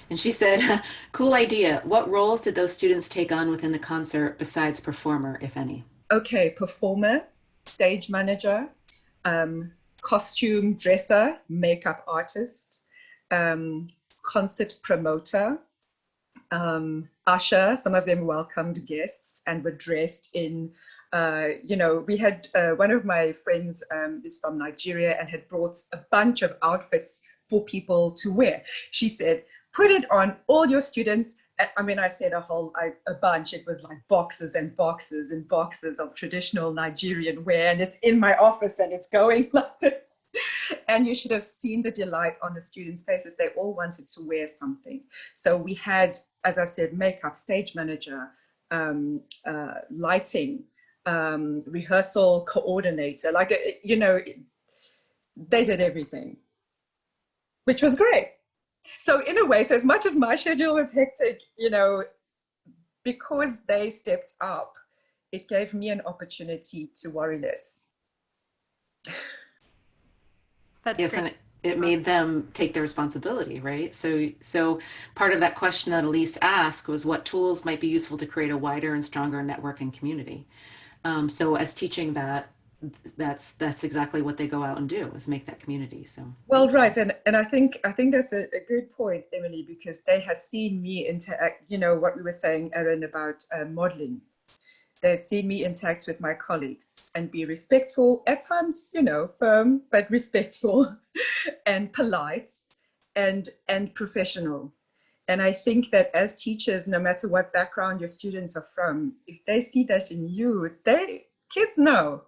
And she said, cool idea. What roles did those students take on within the concert besides performer, if any? Okay, performer, stage manager, costume dresser, makeup artist, concert promoter, usher. Some of them welcomed guests and were dressed in, you know, we had one of my friends is from Nigeria and had brought a bunch of outfits for people to wear. She said, put it on all your students. I mean, I said a bunch. It was like boxes and boxes and boxes of traditional Nigerian wear, and it's in my office and it's going like this. And you should have seen the delight on the students' faces. They all wanted to wear something. So we had, as I said, makeup, stage manager, lighting, rehearsal coordinator. Like, you know, they did everything, which was great. So in a way, so as much as my schedule was hectic, you know, because they stepped up, it gave me an opportunity to worry less. That's yes, great. and it made them take the responsibility, right? So part of that question that Elise asked was what tools might be useful to create a wider and stronger network and community. So as teaching that's exactly what they go out and do, is make that community. So well, right, and I think that's a good point, Emily, because they had seen me interact. You know what we were saying, Erin, about modeling. They had seen me interact with my colleagues and be respectful, at times, you know, firm but respectful, and polite, and professional. And I think that as teachers, no matter what background your students are from, if they see that in you, kids know.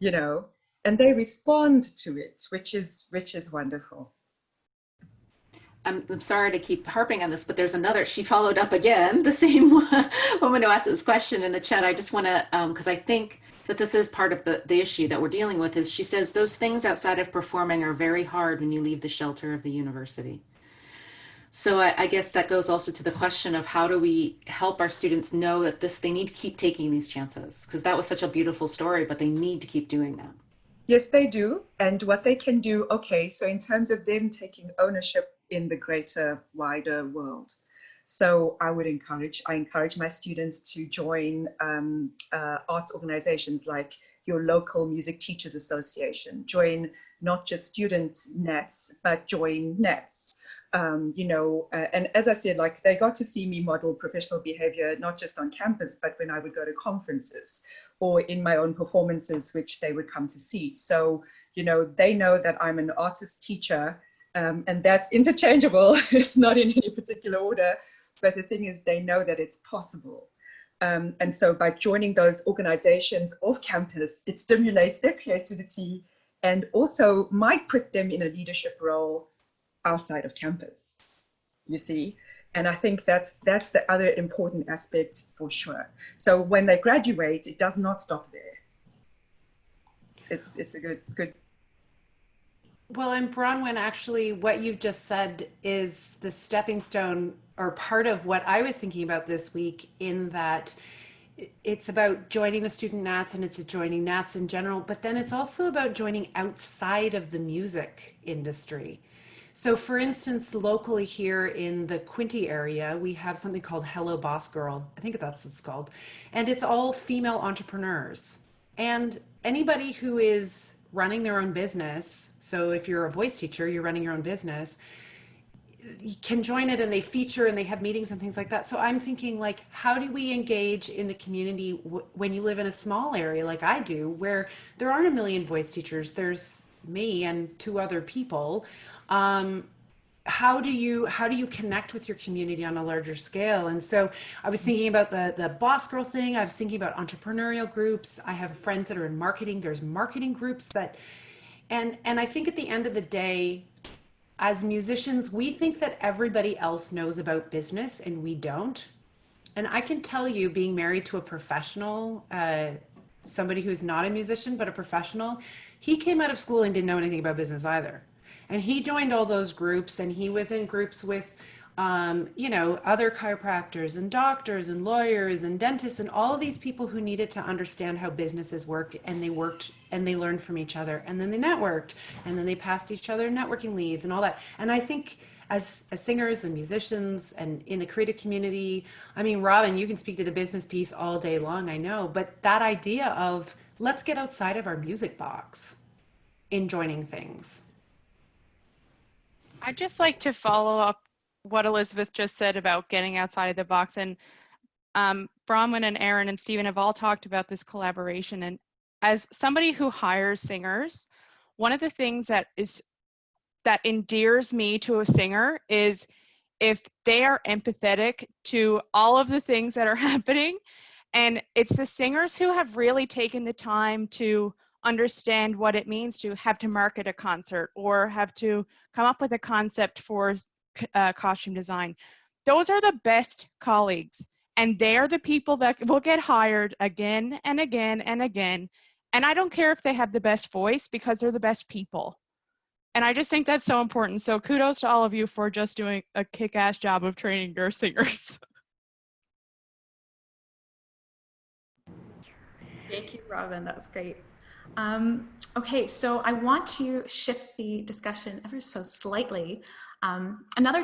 You know, and they respond to it, which is wonderful. I'm sorry to keep harping on this, but there's another, she followed up again, the same woman who asked this question in the chat. I just want to, because I think that this is part of the issue that we're dealing with, is she says, those things outside of performing are very hard when you leave the shelter of the university. So I guess that goes also to the question of how do we help our students know that they need to keep taking these chances, because that was such a beautiful story, but they need to keep doing that. Yes, they do. And what they can do, okay, so in terms of them taking ownership in the greater, wider world. So I encourage my students to join arts organizations like your local music teachers association, join not just student nets, but join nets. And as I said, like they got to see me model professional behavior, not just on campus, but when I would go to conferences or in my own performances, which they would come to see. So, they know that I'm an artist teacher, and that's interchangeable. It's not in any particular order, but the thing is they know that it's possible. And so by joining those organizations off campus, it stimulates their creativity and also might put them in a leadership role outside of campus, you see. And I think that's the other important aspect for sure. So when they graduate, it does not stop there. It's a good. Well, and Bronwen, actually, what you've just said is the stepping stone or part of what I was thinking about this week, in that it's about joining the student Nats and it's joining Nats in general, but then it's also about joining outside of the music industry. So for instance, locally here in the Quinte area, we have something called Hello Boss Girl. I think that's what it's called. And it's all female entrepreneurs. And anybody who is running their own business, so if you're a voice teacher, you're running your own business, you can join it, and they feature and they have meetings and things like that. So I'm thinking, like, how do we engage in the community when you live in a small area like I do, where there aren't a million voice teachers? There's me and 2 other people. How do you connect with your community on a larger scale? And so I was thinking about the boss girl thing. I was thinking about entrepreneurial groups. I have friends that are in marketing. There's marketing groups that, and I think at the end of the day, as musicians, we think that everybody else knows about business and we don't. And I can tell you, being married to a professional, somebody who's not a musician, but a professional, he came out of school and didn't know anything about business either. And he joined all those groups, and he was in groups with, other chiropractors and doctors and lawyers and dentists and all of these people who needed to understand how businesses worked, and they learned from each other, and then they networked, and then they passed each other networking leads and all that. And I think as singers and musicians and in the creative community, I mean, Robin, you can speak to the business piece all day long, I know, but that idea of let's get outside of our music box in joining things. I'd just like to follow up what Elizabeth just said about getting outside of the box. And Bronwen and Aaron and Stephen have all talked about this collaboration. And as somebody who hires singers, one of the things that endears me to a singer is if they are empathetic to all of the things that are happening. And it's the singers who have really taken the time to understand what it means to have to market a concert or have to come up with a concept for costume design. Those are the best colleagues, and they're the people that will get hired again and again and again. And I don't care if they have the best voice, because they're the best people. And I just think that's so important. So kudos to all of you for just doing a kick-ass job of training your singers. Thank you, Robin. That was great. Okay, so I want to shift the discussion ever so slightly. Another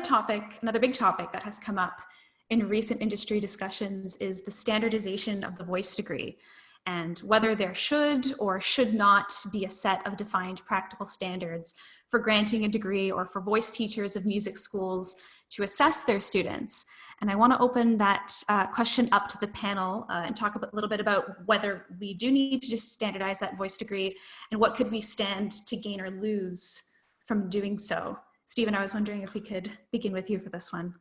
big topic that has come up in recent industry discussions is the standardization of the voice degree, and whether there should or should not be a set of defined practical standards for granting a degree or for voice teachers of music schools to assess their students. And I want to open that question up to the panel and talk a little bit about whether we do need to just standardize that voice degree, and what could we stand to gain or lose from doing so. Stephen, I was wondering if we could begin with you for this one.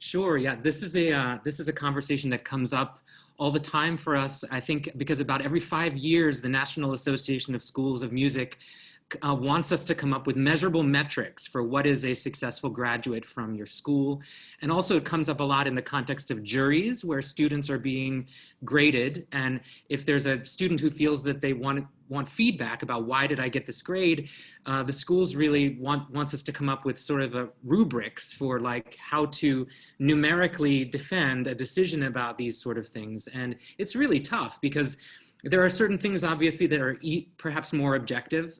Sure. Yeah, this is a conversation that comes up all the time for us. I think because about every 5 years, the National Association of Schools of Music wants us to come up with measurable metrics for what is a successful graduate from your school. And also it comes up a lot in the context of juries, where students are being graded. And if there's a student who feels that they want feedback about why did I get this grade, the schools really wants us to come up with sort of a rubrics for like how to numerically defend a decision about these sort of things. And it's really tough because there are certain things obviously that are perhaps more objective,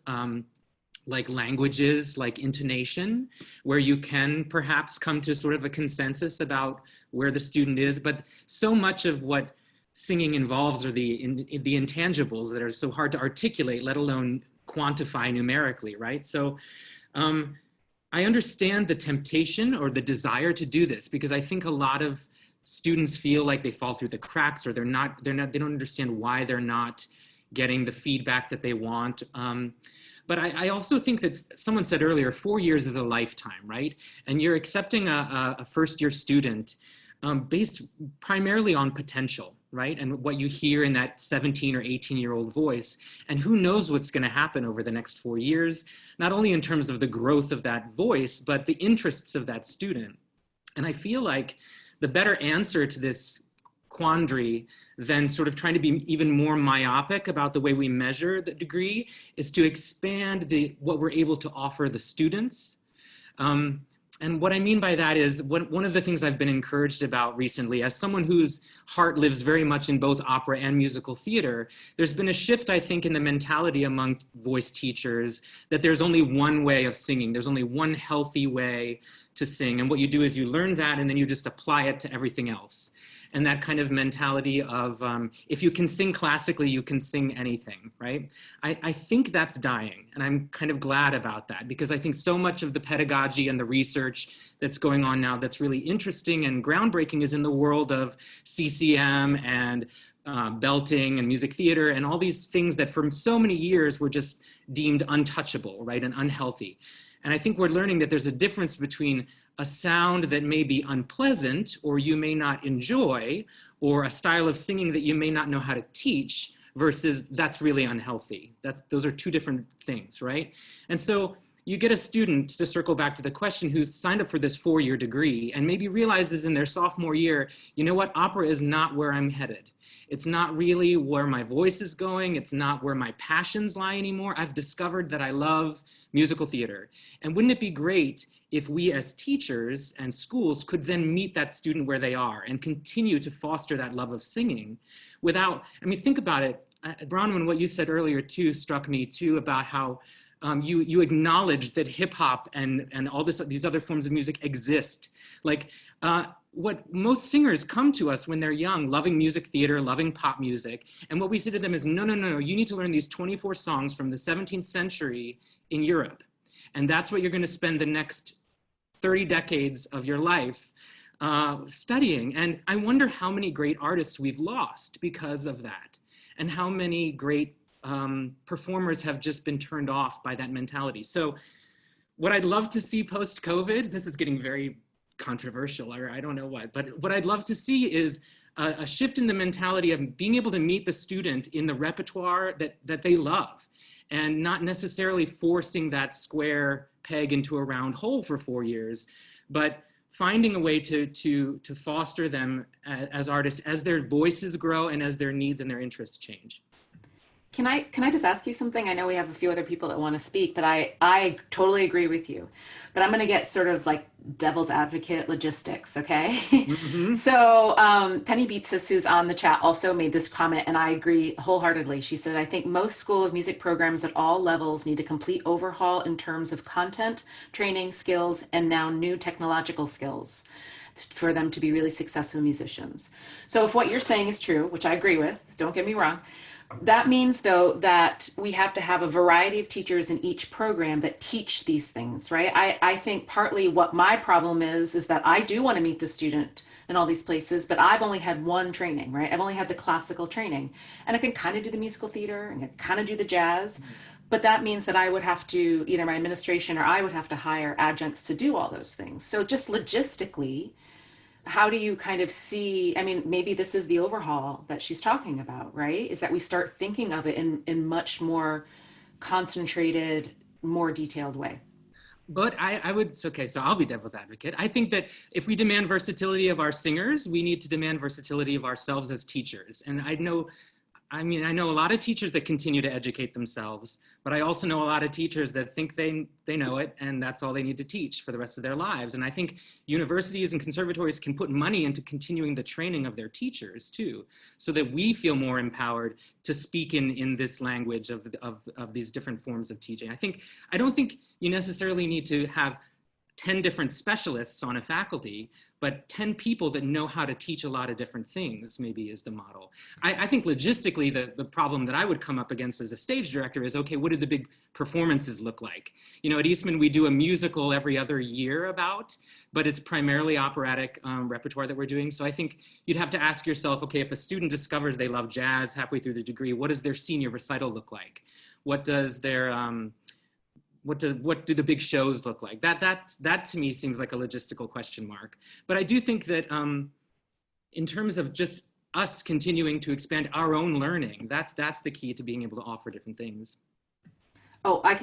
like languages, like intonation, where you can perhaps come to sort of a consensus about where the student is. But so much of what singing involves are the intangibles that are so hard to articulate, let alone quantify numerically, right? So I understand the temptation or the desire to do this, because I think a lot of students feel like they fall through the cracks, or they don't understand why they're not getting the feedback that they want. But I also think that someone said earlier, 4 years is a lifetime, right? And you're accepting a first-year student based primarily on potential, right? And what you hear in that 17 or 18-year-old voice. And who knows what's going to happen over the next 4 years, not only in terms of the growth of that voice, but the interests of that student. And I feel like the better answer to this quandary than sort of trying to be even more myopic about the way we measure the degree is to expand what we're able to offer the students. And what I mean by that is one of the things I've been encouraged about recently, as someone whose heart lives very much in both opera and musical theater, there's been a shift, I think, in the mentality among voice teachers that there's only one way of singing. There's only one healthy way to sing. And what you do is you learn that and then you just apply it to everything else. And that kind of mentality of if you can sing classically, you can sing anything, right? I think that's dying, and I'm kind of glad about that, because I think so much of the pedagogy and the research that's going on now that's really interesting and groundbreaking is in the world of CCM and belting and music theater and all these things that for so many years were just deemed untouchable, right, and unhealthy. And I think we're learning that there's a difference between a sound that may be unpleasant or you may not enjoy, or a style of singing that you may not know how to teach, versus that's really unhealthy. Those are two different things, right? And so you get a student, to circle back to the question, who's signed up for this 4-year degree and maybe realizes in their sophomore year, you know what, opera is not where I'm headed. It's not really where my voice is going. It's not where my passions lie anymore. I've discovered that I love musical theater. And wouldn't it be great if we as teachers and schools could then meet that student where they are and continue to foster that love of singing without, I mean, think about it. Bronwen, what you said earlier too struck me too, about how you acknowledge that hip hop and all these other forms of music exist. Like what most singers come to us when they're young, loving music theater, loving pop music. And what we say to them is, no, you need to learn these 24 songs from the 17th century in Europe. And that's what you're going to spend the next 30 decades of your life studying. And I wonder how many great artists we've lost because of that, and how many great performers have just been turned off by that mentality. So what I'd love to see post-COVID, this is getting very controversial, or I don't know what, but what I'd love to see is a shift in the mentality of being able to meet the student in the repertoire that they love, and not necessarily forcing that square peg into a round hole for 4 years, but finding a way to foster them as artists, as their voices grow and as their needs and their interests change. Can I just ask you something? I know we have a few other people that want to speak, but I totally agree with you. But I'm going to get sort of like devil's advocate logistics, okay? Mm-hmm. So Penny Beatsis, who's on the chat, also made this comment, and I agree wholeheartedly. She said, I think most School of Music programs at all levels need a complete overhaul in terms of content, training, skills, and now new technological skills for them to be really successful musicians. So if what you're saying is true, which I agree with, don't get me wrong, that means, though, that we have to have a variety of teachers in each program that teach these things, right? I think partly what my problem is that I do want to meet the student in all these places, but I've only had one training, right? I've only had the classical training, and I can kind of do the musical theater and I kind of do the jazz, but that means that I would have to, either my administration or I would have to hire adjuncts to do all those things. So just logistically, how do you kind of see, I mean, maybe this is the overhaul that she's talking about, right? Is that we start thinking of it in much more concentrated, more detailed way. But I would, okay, so I'll be devil's advocate. I think that if we demand versatility of our singers, we need to demand versatility of ourselves as teachers. And I know I mean, I know a lot of teachers that continue to educate themselves, but I also know a lot of teachers that think they know it and that's all they need to teach for the rest of their lives. And I think universities and conservatories can put money into continuing the training of their teachers too, so that we feel more empowered to speak in this language of these different forms of teaching. I don't think you necessarily need to have 10 different specialists on a faculty, but 10 people that know how to teach a lot of different things maybe is the model. I think logistically, the problem that I would come up against as a stage director is, okay, what do the big performances look like? You know, at Eastman, we do a musical every other year about, but it's primarily operatic repertoire that we're doing. So I think you'd have to ask yourself, okay, if a student discovers they love jazz halfway through the degree, what does their senior recital look like? What does their, what do the big shows look like? That to me seems like a logistical question mark. But I do think that in terms of just us continuing to expand our own learning, that's the key to being able to offer different things. Oh, I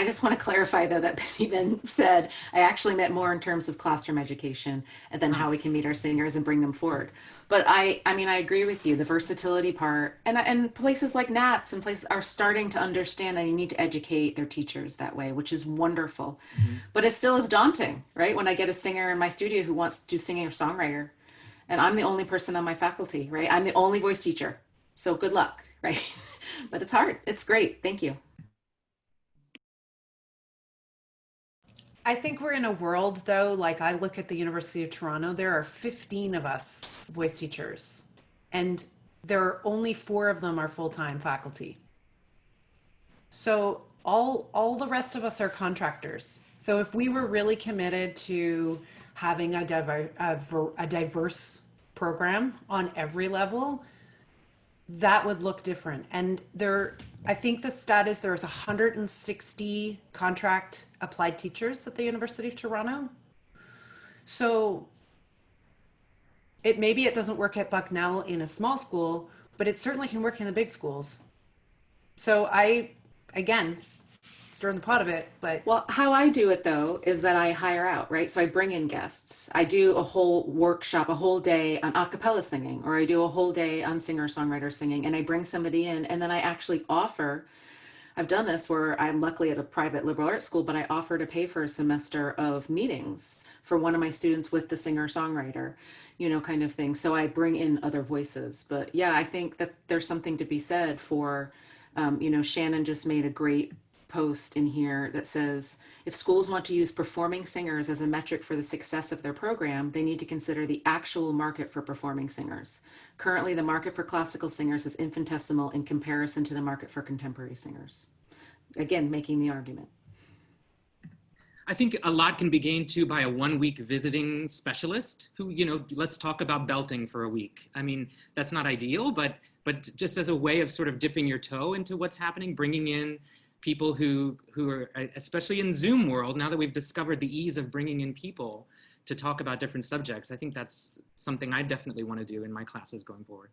just want to clarify though that Penny then said, I actually meant more in terms of classroom education and then how we can meet our singers and bring them forward. But I mean, I agree with you, the versatility part, and places like Nats and places are starting to understand that you need to educate their teachers that way, which is wonderful. Mm-hmm. But it still is daunting, right? When I get a singer in my studio who wants to do singing or songwriter, and I'm the only person on my faculty, right? I'm the only voice teacher. So good luck, right? But it's hard. It's great. Thank you. I think we're in a world though, like I look at the University of Toronto, there are 15 of us voice teachers and there are only 4 of them are full-time faculty. So all the rest of us are contractors. So if we were really committed to having a diverse program on every level, that would look different. And I think the stat is there's 160 contract applied teachers at the University of Toronto. So maybe it doesn't work at Bucknell in a small school, but it certainly can work in the big schools. So again, stir in the pot a bit, but. Well, how I do it though, is that I hire out, right? So I bring in guests. I do a whole workshop, a whole day on a cappella singing, or I do a whole day on singer-songwriter singing, and I bring somebody in, and then I actually offer, I've done this where I'm luckily at a private liberal arts school, but I offer to pay for a semester of meetings for one of my students with the singer-songwriter, you know, kind of thing. So I bring in other voices. But yeah, I think that there's something to be said for, you know, Shannon just made a great post in here that says, if schools want to use performing singers as a metric for the success of their program, they need to consider the actual market for performing singers. Currently, the market for classical singers is infinitesimal in comparison to the market for contemporary singers. Again, making the argument. I think a lot can be gained too by a 1-week visiting specialist who, you know, let's talk about belting for a week. I mean, that's not ideal, but just as a way of sort of dipping your toe into what's happening, bringing in people who are, especially in Zoom world, now that we've discovered the ease of bringing in people to talk about different subjects, I think that's something I definitely want to do in my classes going forward.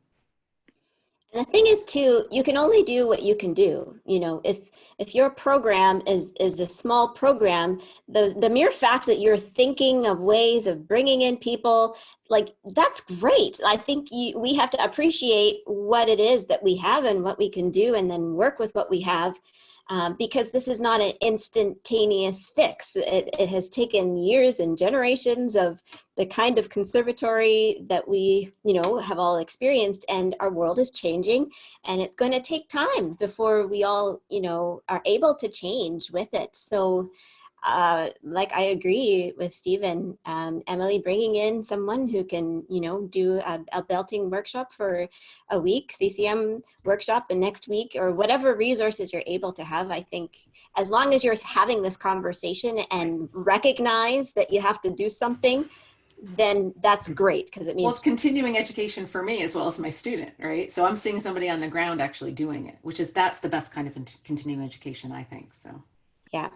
And the thing is too, you can only do what you can do. You know, if your program is a small program, the mere fact that you're thinking of ways of bringing in people, like, that's great. I think we have to appreciate what it is that we have and what we can do, and then work with what we have. Because this is not an instantaneous fix. It has taken years and generations of the kind of conservatory that we, you know, have all experienced, and our world is changing, and it's going to take time before we all, you know, are able to change with it. So like, I agree with Stephen, Emily, bringing in someone who can, you know, do a belting workshop for a week, CCM workshop the next week, or whatever resources you're able to have. I think as long as you're having this conversation and recognize that you have to do something, then that's great, because it means— Well, it's continuing education for me as well as my student, right? So I'm seeing somebody on the ground actually doing it, that's the best kind of continuing education, I think. So yeah.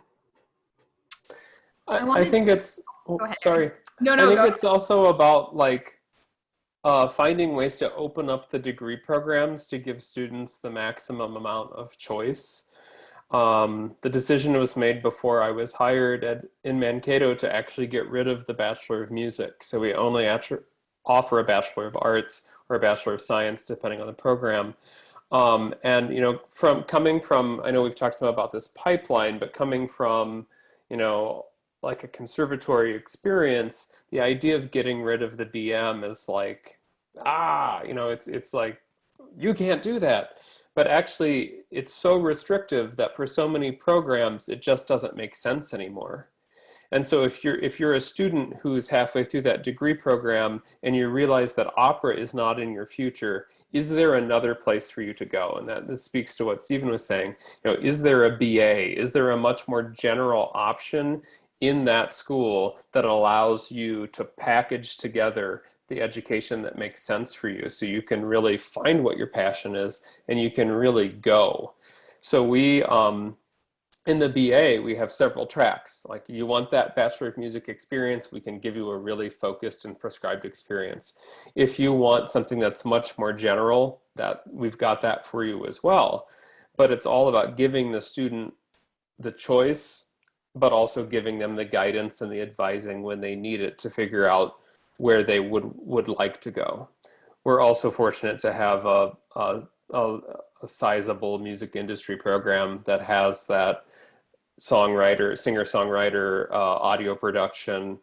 I think it's, sorry. No, I think go it's also about like finding ways to open up the degree programs to give students the maximum amount of choice. The decision was made before I was hired in Mankato to actually get rid of the Bachelor of Music. So we only offer a Bachelor of Arts or a Bachelor of Science, depending on the program. And, you know, coming from, I know we've talked some about this pipeline, but coming from, you know, like a conservatory experience, the idea of getting rid of the BM is like, you know, it's like, you can't do that. But actually, it's so restrictive that for so many programs, it just doesn't make sense anymore. And so if you're a student who's halfway through that degree program and you realize that opera is not in your future, is there another place for you to go? And this speaks to what Stephen was saying. You know, is there a BA? Is there a much more general option in that school that allows you to package together the education that makes sense for you, so you can really find what your passion is and you can really go? So we, in the BA, we have several tracks. Like, you want that Bachelor of Music experience, we can give you a really focused and prescribed experience. If you want something that's much more general, that we've got that for you as well. But it's all about giving the student the choice, but also giving them the guidance and the advising when they need it to figure out where they would like to go. We're also fortunate to have a sizable music industry program that has that singer-songwriter, audio production,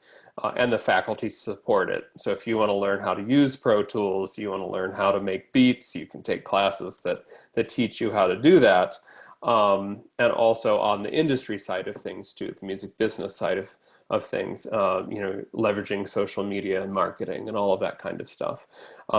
and the faculty support it. So if you want to learn how to use Pro Tools, you want to learn how to make beats, you can take classes that teach you how to do that. And also on the industry side of things too, the music business side of things, you know, leveraging social media and marketing and all of that kind of stuff.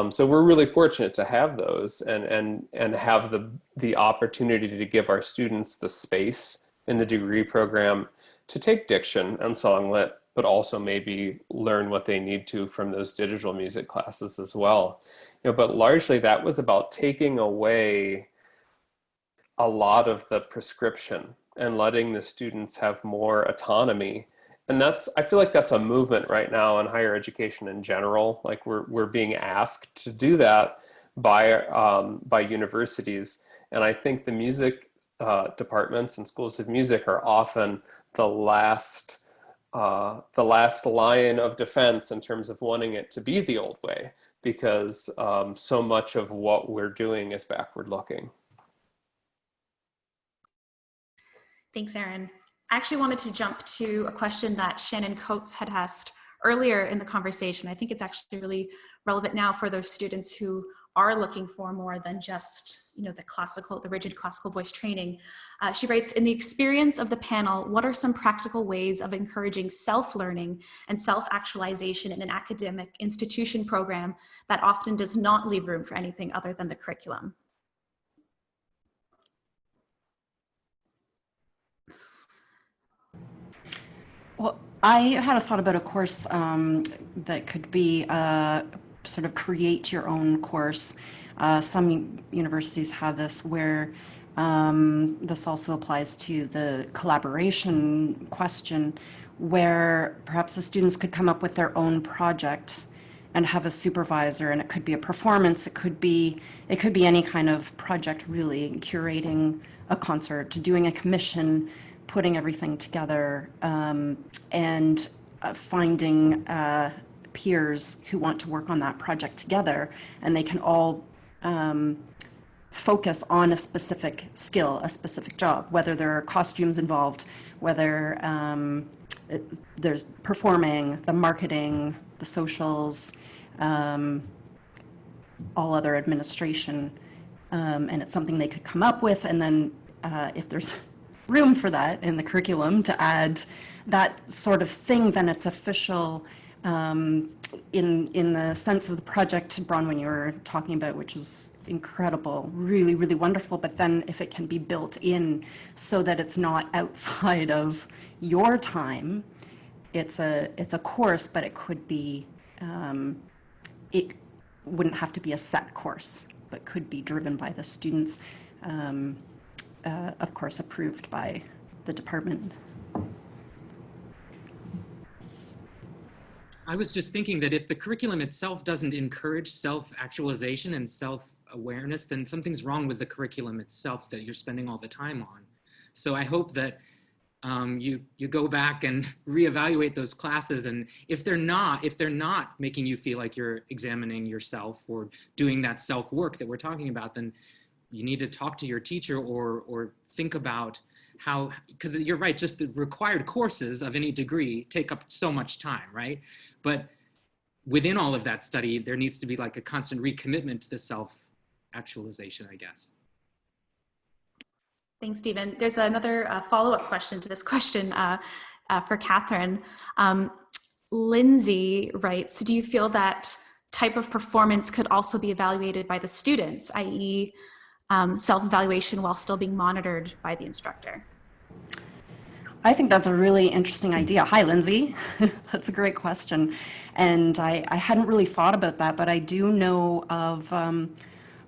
So we're really fortunate to have those and have the opportunity to give our students the space in the degree program to take diction and songlit, but also maybe learn what they need to from those digital music classes as well. You know, but largely that was about taking away a lot of the prescription and letting the students have more autonomy. And I feel like that's a movement right now in higher education in general. Like, we're being asked to do that by universities. And I think the music departments and schools of music are often the last line of defense in terms of wanting it to be the old way, because so much of what we're doing is backward looking. Thanks, Erin. I actually wanted to jump to a question that Shannon Coates had asked earlier in the conversation. I think it's actually really relevant now for those students who are looking for more than just, you know, the rigid classical voice training. She writes, in the experience of the panel, what are some practical ways of encouraging self-learning and self-actualization in an academic institution program that often does not leave room for anything other than the curriculum? Well, I had a thought about a course that could be sort of create your own course. Some universities have this, where this also applies to the collaboration question, where perhaps the students could come up with their own project and have a supervisor, and it could be a performance, it could be any kind of project, really, curating a concert, doing a commission, putting everything together, and finding peers who want to work on that project together, and they can all focus on a specific skill, a specific job, whether there are costumes involved, whether there's performing, the marketing, the socials, all other administration, and it's something they could come up with, and then if there's room for that in the curriculum to add that sort of thing, then it's official in the sense of the project, Bronwen, you were talking about, which is incredible, really, really wonderful. But then if it can be built in so that it's not outside of your time, it's a course, but it could be, it wouldn't have to be a set course, but could be driven by the students. Of course, approved by the department. I was just thinking that if the curriculum itself doesn't encourage self-actualization and self-awareness, then something's wrong with the curriculum itself that you're spending all the time on. So I hope that you go back and reevaluate those classes, and if they're not making you feel like you're examining yourself or doing that self-work that we're talking about, then you need to talk to your teacher or think about how, because you're right, just the required courses of any degree take up so much time, right? But within all of that study, there needs to be like a constant recommitment to the self-actualization, I guess. Thanks, Stephen. There's another follow-up question to this question for Kathryn. Lindsay writes, do you feel that type of performance could also be evaluated by the students, i.e. Self-evaluation while still being monitored by the instructor? I think that's a really interesting idea. Hi, Lindsay. That's a great question. And I hadn't really thought about that, but I do know of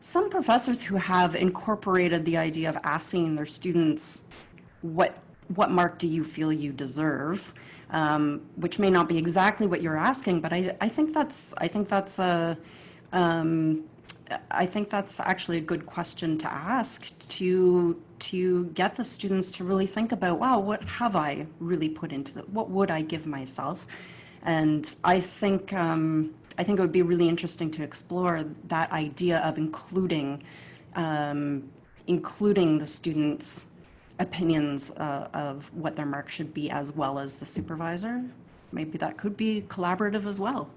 some professors who have incorporated the idea of asking their students, what mark do you feel you deserve? Which may not be exactly what you're asking, but I think that's actually a good question to ask to get the students to really think about, wow, what have I really put into it? What would I give myself? And I think it would be really interesting to explore that idea of including the students' opinions of what their mark should be, as well as the supervisor. Maybe that could be collaborative as well.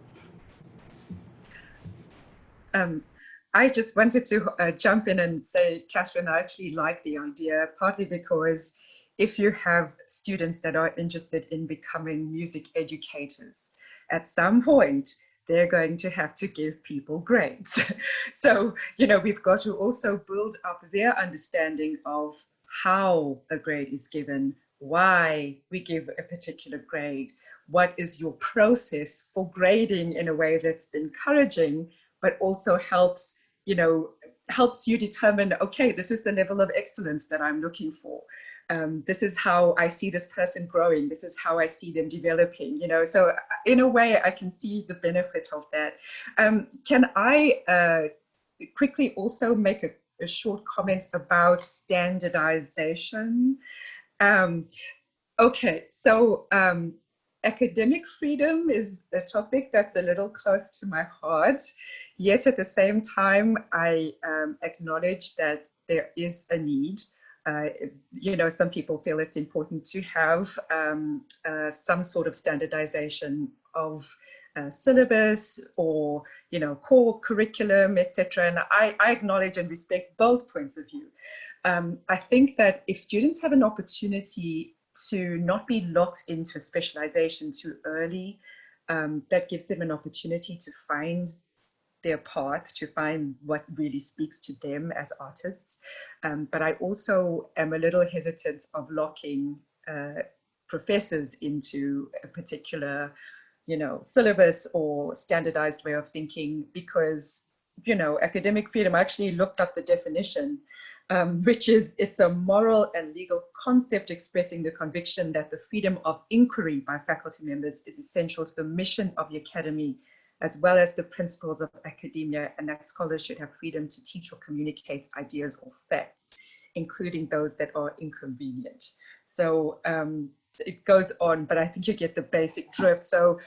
I just wanted to jump in and say, Kathryn, I actually like the idea, partly because if you have students that are interested in becoming music educators, at some point, they're going to have to give people grades. So, we've got to also build up their understanding of how a grade is given, why we give a particular grade, what is your process for grading in a way that's encouraging, but also helps you determine, okay, this is the level of excellence that I'm looking for. This is how I see this person growing. This is how I see them developing, So in a way, I can see the benefit of that. Can I quickly also make a short comment about standardization? Okay, so academic freedom is a topic that's a little close to my heart. Yet at the same time, I acknowledge that there is a need. Some people feel it's important to have some sort of standardization of syllabus or, core curriculum, etc. And I acknowledge and respect both points of view. I think that if students have an opportunity to not be locked into a specialization too early, that gives them an opportunity to find their path, to find what really speaks to them as artists. But I also am a little hesitant of locking professors into a particular, syllabus or standardized way of thinking, because, academic freedom, I actually looked up the definition, which is, it's a moral and legal concept expressing the conviction that the freedom of inquiry by faculty members is essential to the mission of the academy, as well as the principles of academia, and that scholars should have freedom to teach or communicate ideas or facts, including those that are inconvenient. So it goes on, but I think you get the basic drift. So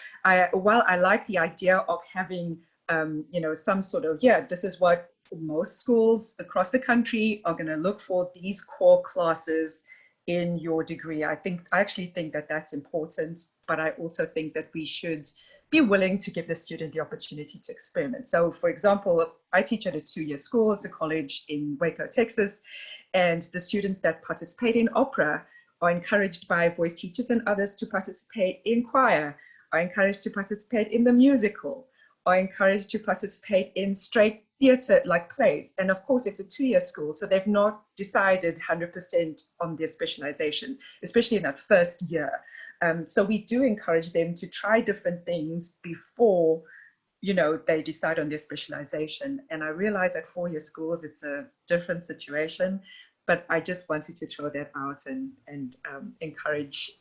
while I like the idea of having, some sort of, this is what most schools across the country are going to look for, these core classes in your degree. I actually think that that's important, but I also think that we should be willing to give the student the opportunity to experiment. So for example, I teach at a 2-year school, it's a college in Waco, Texas, and the students that participate in opera are encouraged by voice teachers and others to participate in choir, are encouraged to participate in the musical, are encouraged to participate in straight theatre like plays. And of course, it's a 2-year school, so they've not decided 100% on their specialization, especially in that first year. So we do encourage them to try different things before, they decide on their specialization. And I realize at 4-year schools, it's a different situation, but I just wanted to throw that out and encourage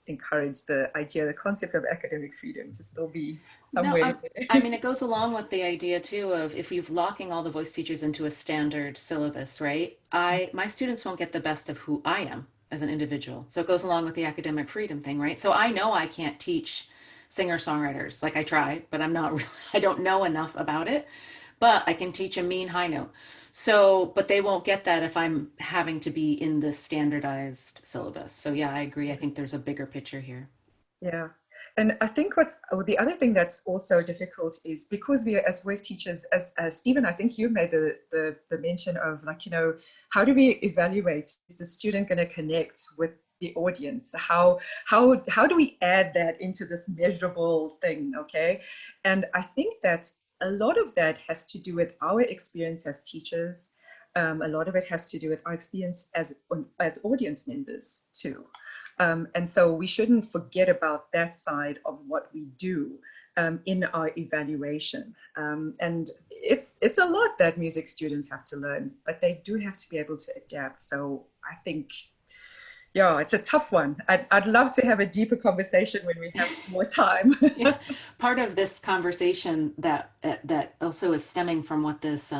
the idea, the concept of academic freedom to still be somewhere. No, I mean, it goes along with the idea too of if you're locking all the voice teachers into a standard syllabus, right? My students won't get the best of who I am as an individual. So it goes along with the academic freedom thing, right? So I know I can't teach singer-songwriters, like I try, but I don't know enough about it, but I can teach a mean high note. So, but they won't get that if I'm having to be in this standardized syllabus. So yeah, I agree. I think there's a bigger picture here. Yeah. And I think the other thing that's also difficult is because we are, as voice teachers, as Stephen, I think you made the mention of, like, you know, how do we evaluate, is the student going to connect with the audience? How do we add that into this measurable thing? Okay. And I think that a lot of that has to do with our experience as teachers. A lot of it has to do with our experience as audience members too. And so we shouldn't forget about that side of what we do in our evaluation. And it's a lot that music students have to learn, but they do have to be able to adapt. So I think, yeah, it's a tough one. I'd love to have a deeper conversation when we have more time. Yeah. Part of this conversation that also is stemming from what this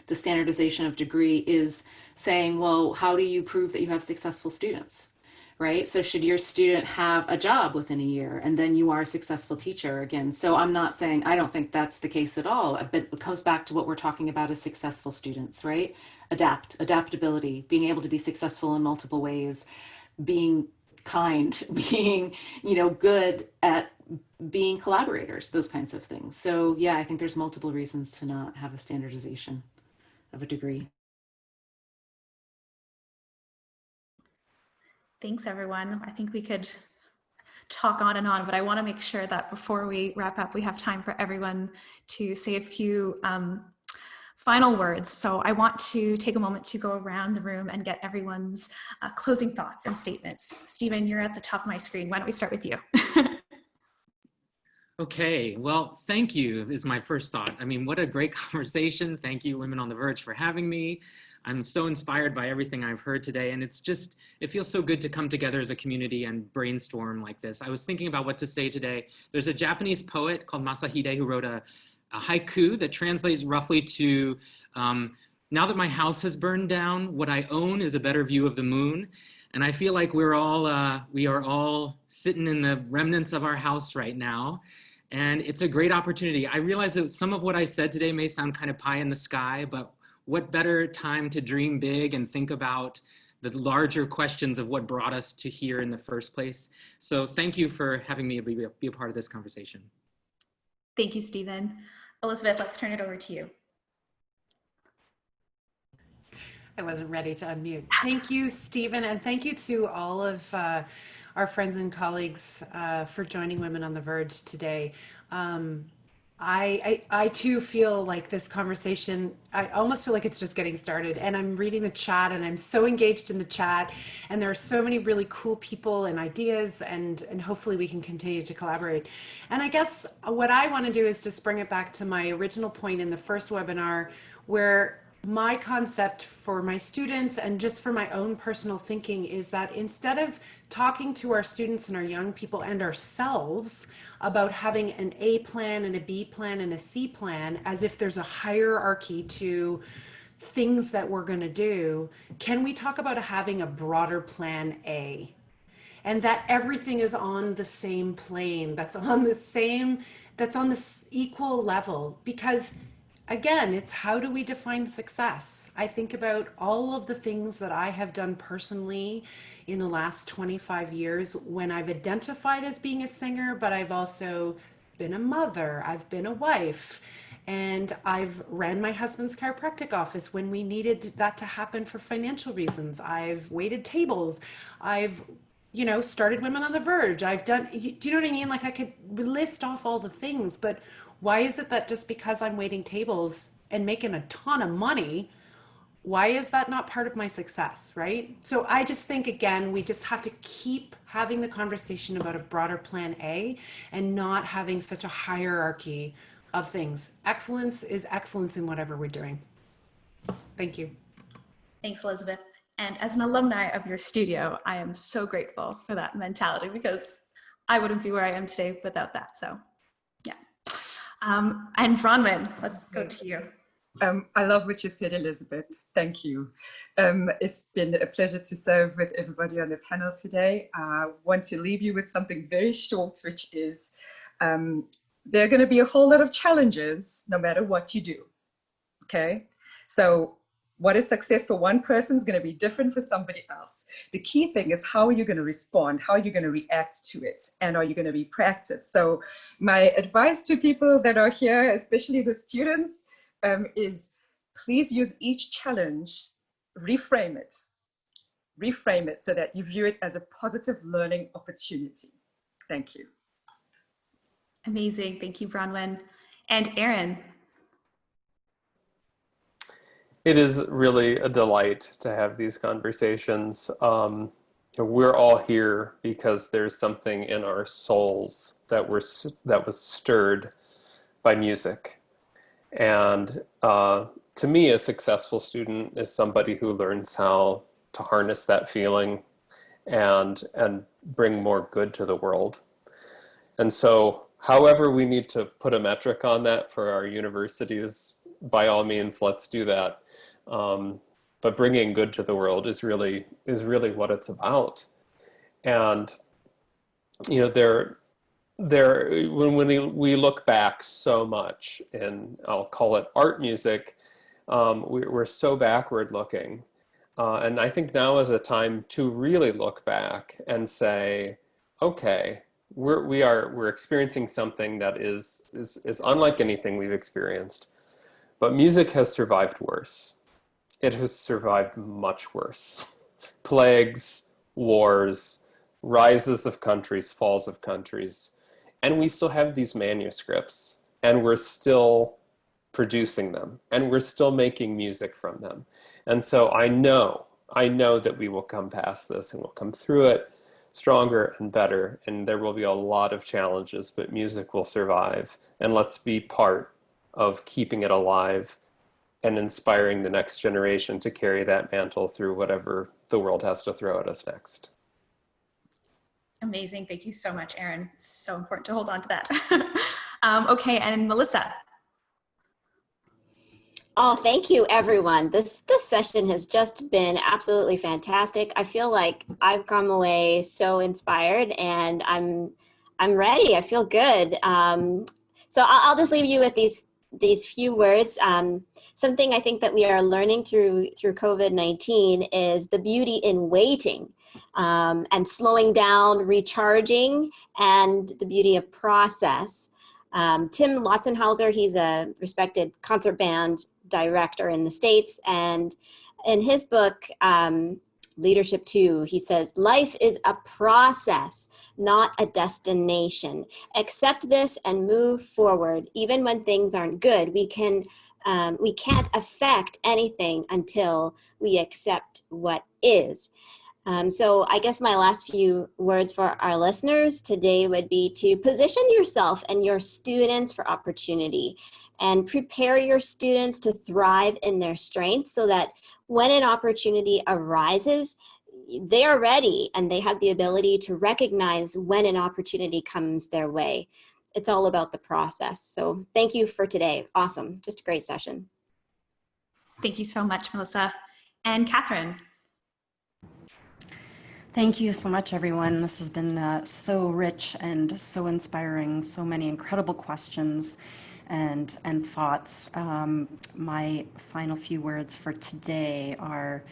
the standardization of degree is saying, well, how do you prove that you have successful students? Right? So should your student have a job within a year and then you are a successful teacher again? So I'm not saying, I don't think that's the case at all, but it comes back to what we're talking about as successful students, right? Adaptability, being able to be successful in multiple ways, being kind, being, you know, good at being collaborators, those kinds of things. So yeah, I think there's multiple reasons to not have a standardization of a degree. Thanks, everyone. I think we could talk on and on, but I want to make sure that before we wrap up, we have time for everyone to say a few final words. So I want to take a moment to go around the room and get everyone's closing thoughts and statements. Stephen, you're at the top of my screen. Why don't we start with you? Okay, well, thank you is my first thought. I mean, what a great conversation. Thank you, Women on the Verge, for having me. I'm so inspired by everything I've heard today, and it feels so good to come together as a community and brainstorm like this. I was thinking about what to say today. There's a Japanese poet called Masahide who wrote a haiku that translates roughly to, now that my house has burned down, what I own is a better view of the moon. And I feel like we are all sitting in the remnants of our house right now. And it's a great opportunity. I realize that some of what I said today may sound kind of pie in the sky, but what better time to dream big and think about the larger questions of what brought us to here in the first place. So thank you for having me be a part of this conversation. Thank you, Stephen. Elizabeth, let's turn it over to you. I wasn't ready to unmute. Thank you, Stephen, and thank you to all of our friends and colleagues for joining Women on the Verge today. I too feel like this conversation, I almost feel like it's just getting started, and I'm reading the chat and I'm so engaged in the chat, and there are so many really cool people and ideas, and hopefully we can continue to collaborate. And I guess what I want to do is just bring it back to my original point in the first webinar, where my concept for my students and just for my own personal thinking is that instead of talking to our students and our young people and ourselves about having an A plan and a B plan and a C plan as if there's a hierarchy to things that we're going to do, can we talk about having a broader plan A? And that everything is on the same plane, that's on this equal level, because again, it's how do we define success? I think about all of the things that I have done personally in the last 25 years when I've identified as being a singer, but I've also been a mother, I've been a wife, and I've ran my husband's chiropractic office when we needed that to happen for financial reasons. I've waited tables. I've, you know, started Women on the Verge. I've done, do you know what I mean? Like I could list off all the things, but why is it that just because I'm waiting tables and making a ton of money, why is that not part of my success, right? So I just think, again, we just have to keep having the conversation about a broader plan A and not having such a hierarchy of things. Excellence is excellence in whatever we're doing. Thank you. Thanks, Elizabeth. And as an alumni of your studio, I am so grateful for that mentality, because I wouldn't be where I am today without that. So yeah. And Bronwen, let's go to you. I love what you said, Elizabeth. Thank you. It's been a pleasure to serve with everybody on the panel today. I want to leave you with something very short, which is there are going to be a whole lot of challenges no matter what you do. Okay, so What is success for one person is going to be different for somebody else. The key thing is, how are you going to respond? How are you going to react to it? And are you going to be proactive? So my advice to people that are here, especially the students, is please use each challenge, reframe it so that you view it as a positive learning opportunity. Thank you. Amazing. Thank you, Bronwen. And Aaron. It is really a delight to have these conversations. We're all here because there's something in our souls that was stirred by music. And to me, a successful student is somebody who learns how to harness that feeling and bring more good to the world. And so however we need to put a metric on that for our universities, by all means, let's do that. But bringing good to the world is really what it's about. And when we look back so much in, I'll call it art music, we're so backward looking. And I think now is a time to really look back and say, okay, we're experiencing something that is unlike anything we've experienced. But music has survived worse. It has survived much worse. Plagues, wars, rises of countries, falls of countries. And we still have these manuscripts, and we're still producing them, and we're still making music from them. And so I know that we will come past this, and we'll come through it stronger and better, and there will be a lot of challenges, but music will survive. And let's be part of keeping it alive and inspiring the next generation to carry that mantle through whatever the world has to throw at us next. Amazing. Thank you so much, Aaron. It's so important to hold on to that. Okay, and Melissa. Oh, thank you, everyone. This session has just been absolutely fantastic. I feel like I've come away so inspired, and I'm ready. I feel good. So I'll just leave you with these few words. Something I think that we are learning through COVID-19 is the beauty in waiting, and slowing down, recharging, and the beauty of process. Tim Lotzenhauser, he's a respected concert band director in the States, and in his book, Leadership 2, he says, life is a process, not a destination. Accept this and move forward. Even when things aren't good, we can't affect anything until we accept what is. So I guess my last few words for our listeners today would be to position yourself and your students for opportunity, and prepare your students to thrive in their strengths so that when an opportunity arises, they are ready and they have the ability to recognize when an opportunity comes their way. It's all about the process. So thank you for today. Awesome. Just a great session. Thank you so much, Melissa. And Kathryn. Thank you so much, everyone. This has been so rich and so inspiring, so many incredible questions and thoughts. My final few words for today are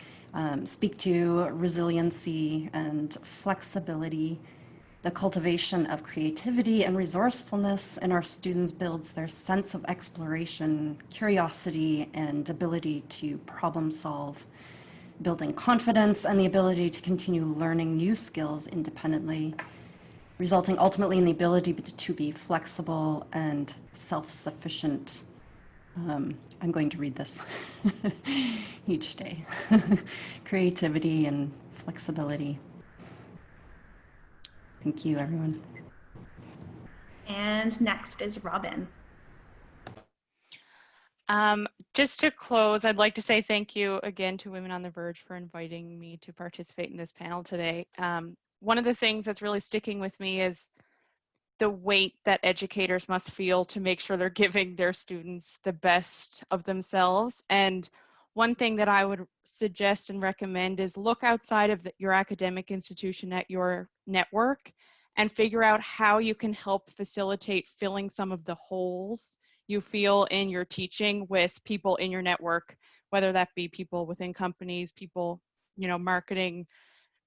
speak to resiliency and flexibility. The cultivation of creativity and resourcefulness in our students builds their sense of exploration, curiosity, and ability to problem solve, building confidence and the ability to continue learning new skills independently, resulting ultimately in the ability to be flexible and self-sufficient. I'm going to read this each day. Creativity and flexibility. Thank you, everyone. And next is Robin. Just to close, I'd like to say thank you again to Women on the Verge for inviting me to participate in this panel today. One of the things that's really sticking with me is the weight that educators must feel to make sure they're giving their students the best of themselves. And one thing that I would suggest and recommend is look outside of your academic institution at your network and figure out how you can help facilitate filling some of the holes you feel in your teaching with people in your network, whether that be people within companies, people, you know, marketing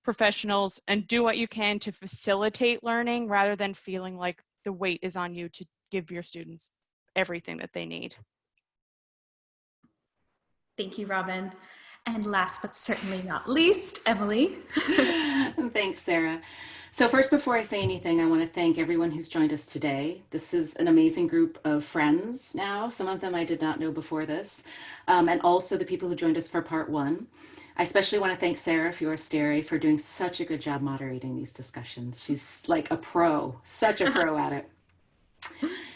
professionals, and do what you can to facilitate learning rather than feeling like the weight is on you to give your students everything that they need. Thank you, Robin. And last but certainly not least, Emily. Thanks, Sarah. So first, before I say anything, I want to thank everyone who's joined us today. This is an amazing group of friends now. Some of them I did not know before this, and also the people who joined us for part one. I especially want to thank Sarah Forestieri for doing such a good job moderating these discussions. She's like a pro, such a pro at it.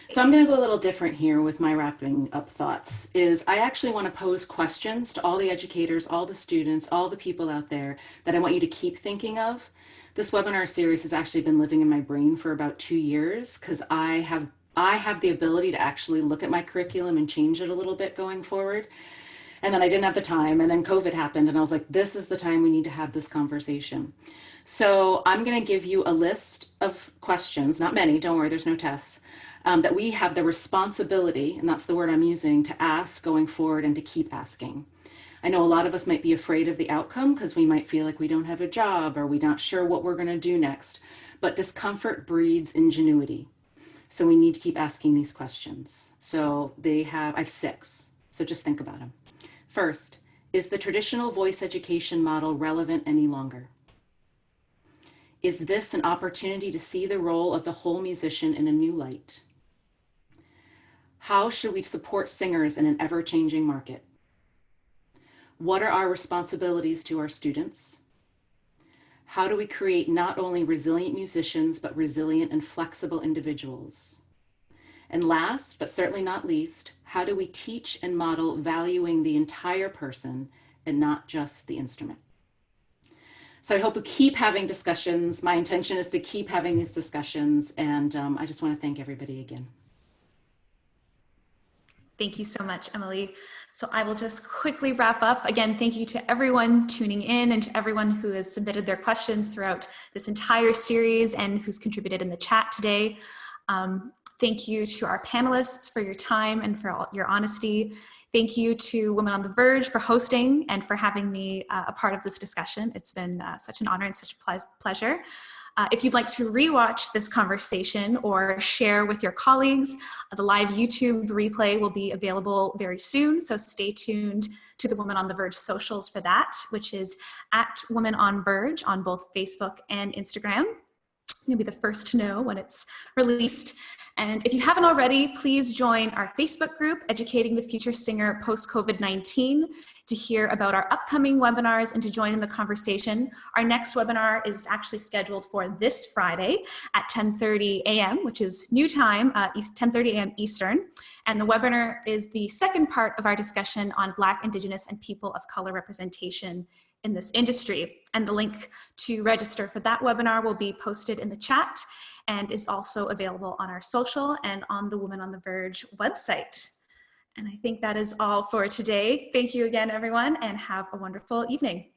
So I'm going to go a little different here with my wrapping up thoughts. I actually want to pose questions to all the educators, all the students, all the people out there that I want you to keep thinking of. This webinar series has actually been living in my brain for about 2 years because I have the ability to actually look at my curriculum and change it a little bit going forward. And then I didn't have the time, and then COVID happened, and I was like, this is the time we need to have this conversation. So I'm going to give you a list of questions, not many, don't worry, there's no tests, that we have the responsibility, and that's the word I'm using, to ask going forward and to keep asking. I know a lot of us might be afraid of the outcome because we might feel like we don't have a job or we're not sure what we're going to do next, but discomfort breeds ingenuity. So we need to keep asking these questions. So I have 6, so just think about them. First, is the traditional voice education model relevant any longer? Is this an opportunity to see the role of the whole musician in a new light? How should we support singers in an ever-changing market? What are our responsibilities to our students? How do we create not only resilient musicians, but resilient and flexible individuals? And last, but certainly not least, how do we teach and model valuing the entire person and not just the instrument? So I hope we keep having discussions. My intention is to keep having these discussions, and I just want to thank everybody again. Thank you so much, Emily. So I will just quickly wrap up. Again, thank you to everyone tuning in and to everyone who has submitted their questions throughout this entire series and who's contributed in the chat today. Thank you to our panelists for your time and for all your honesty. Thank you to Women on the Verge for hosting and for having me a part of this discussion. It's been such an honor and such a pleasure. If you'd like to rewatch this conversation or share with your colleagues, the live YouTube replay will be available very soon. So stay tuned to the Women on the Verge socials for that, which is at Women on Verge on both Facebook and Instagram. You'll be the first to know when it's released. And if you haven't already, please join our Facebook group, Educating the Future Singer Post-COVID-19, to hear about our upcoming webinars and to join in the conversation. Our next webinar is actually scheduled for this Friday at 10:30 a.m., which is new time, 10:30 a.m. Eastern. And the webinar is the second part of our discussion on Black, Indigenous, and people of color representation in this industry. And the link to register for that webinar will be posted in the chat and is also available on our social and on the Women on the Verge website. And I think that is all for today. Thank you again, everyone, and have a wonderful evening.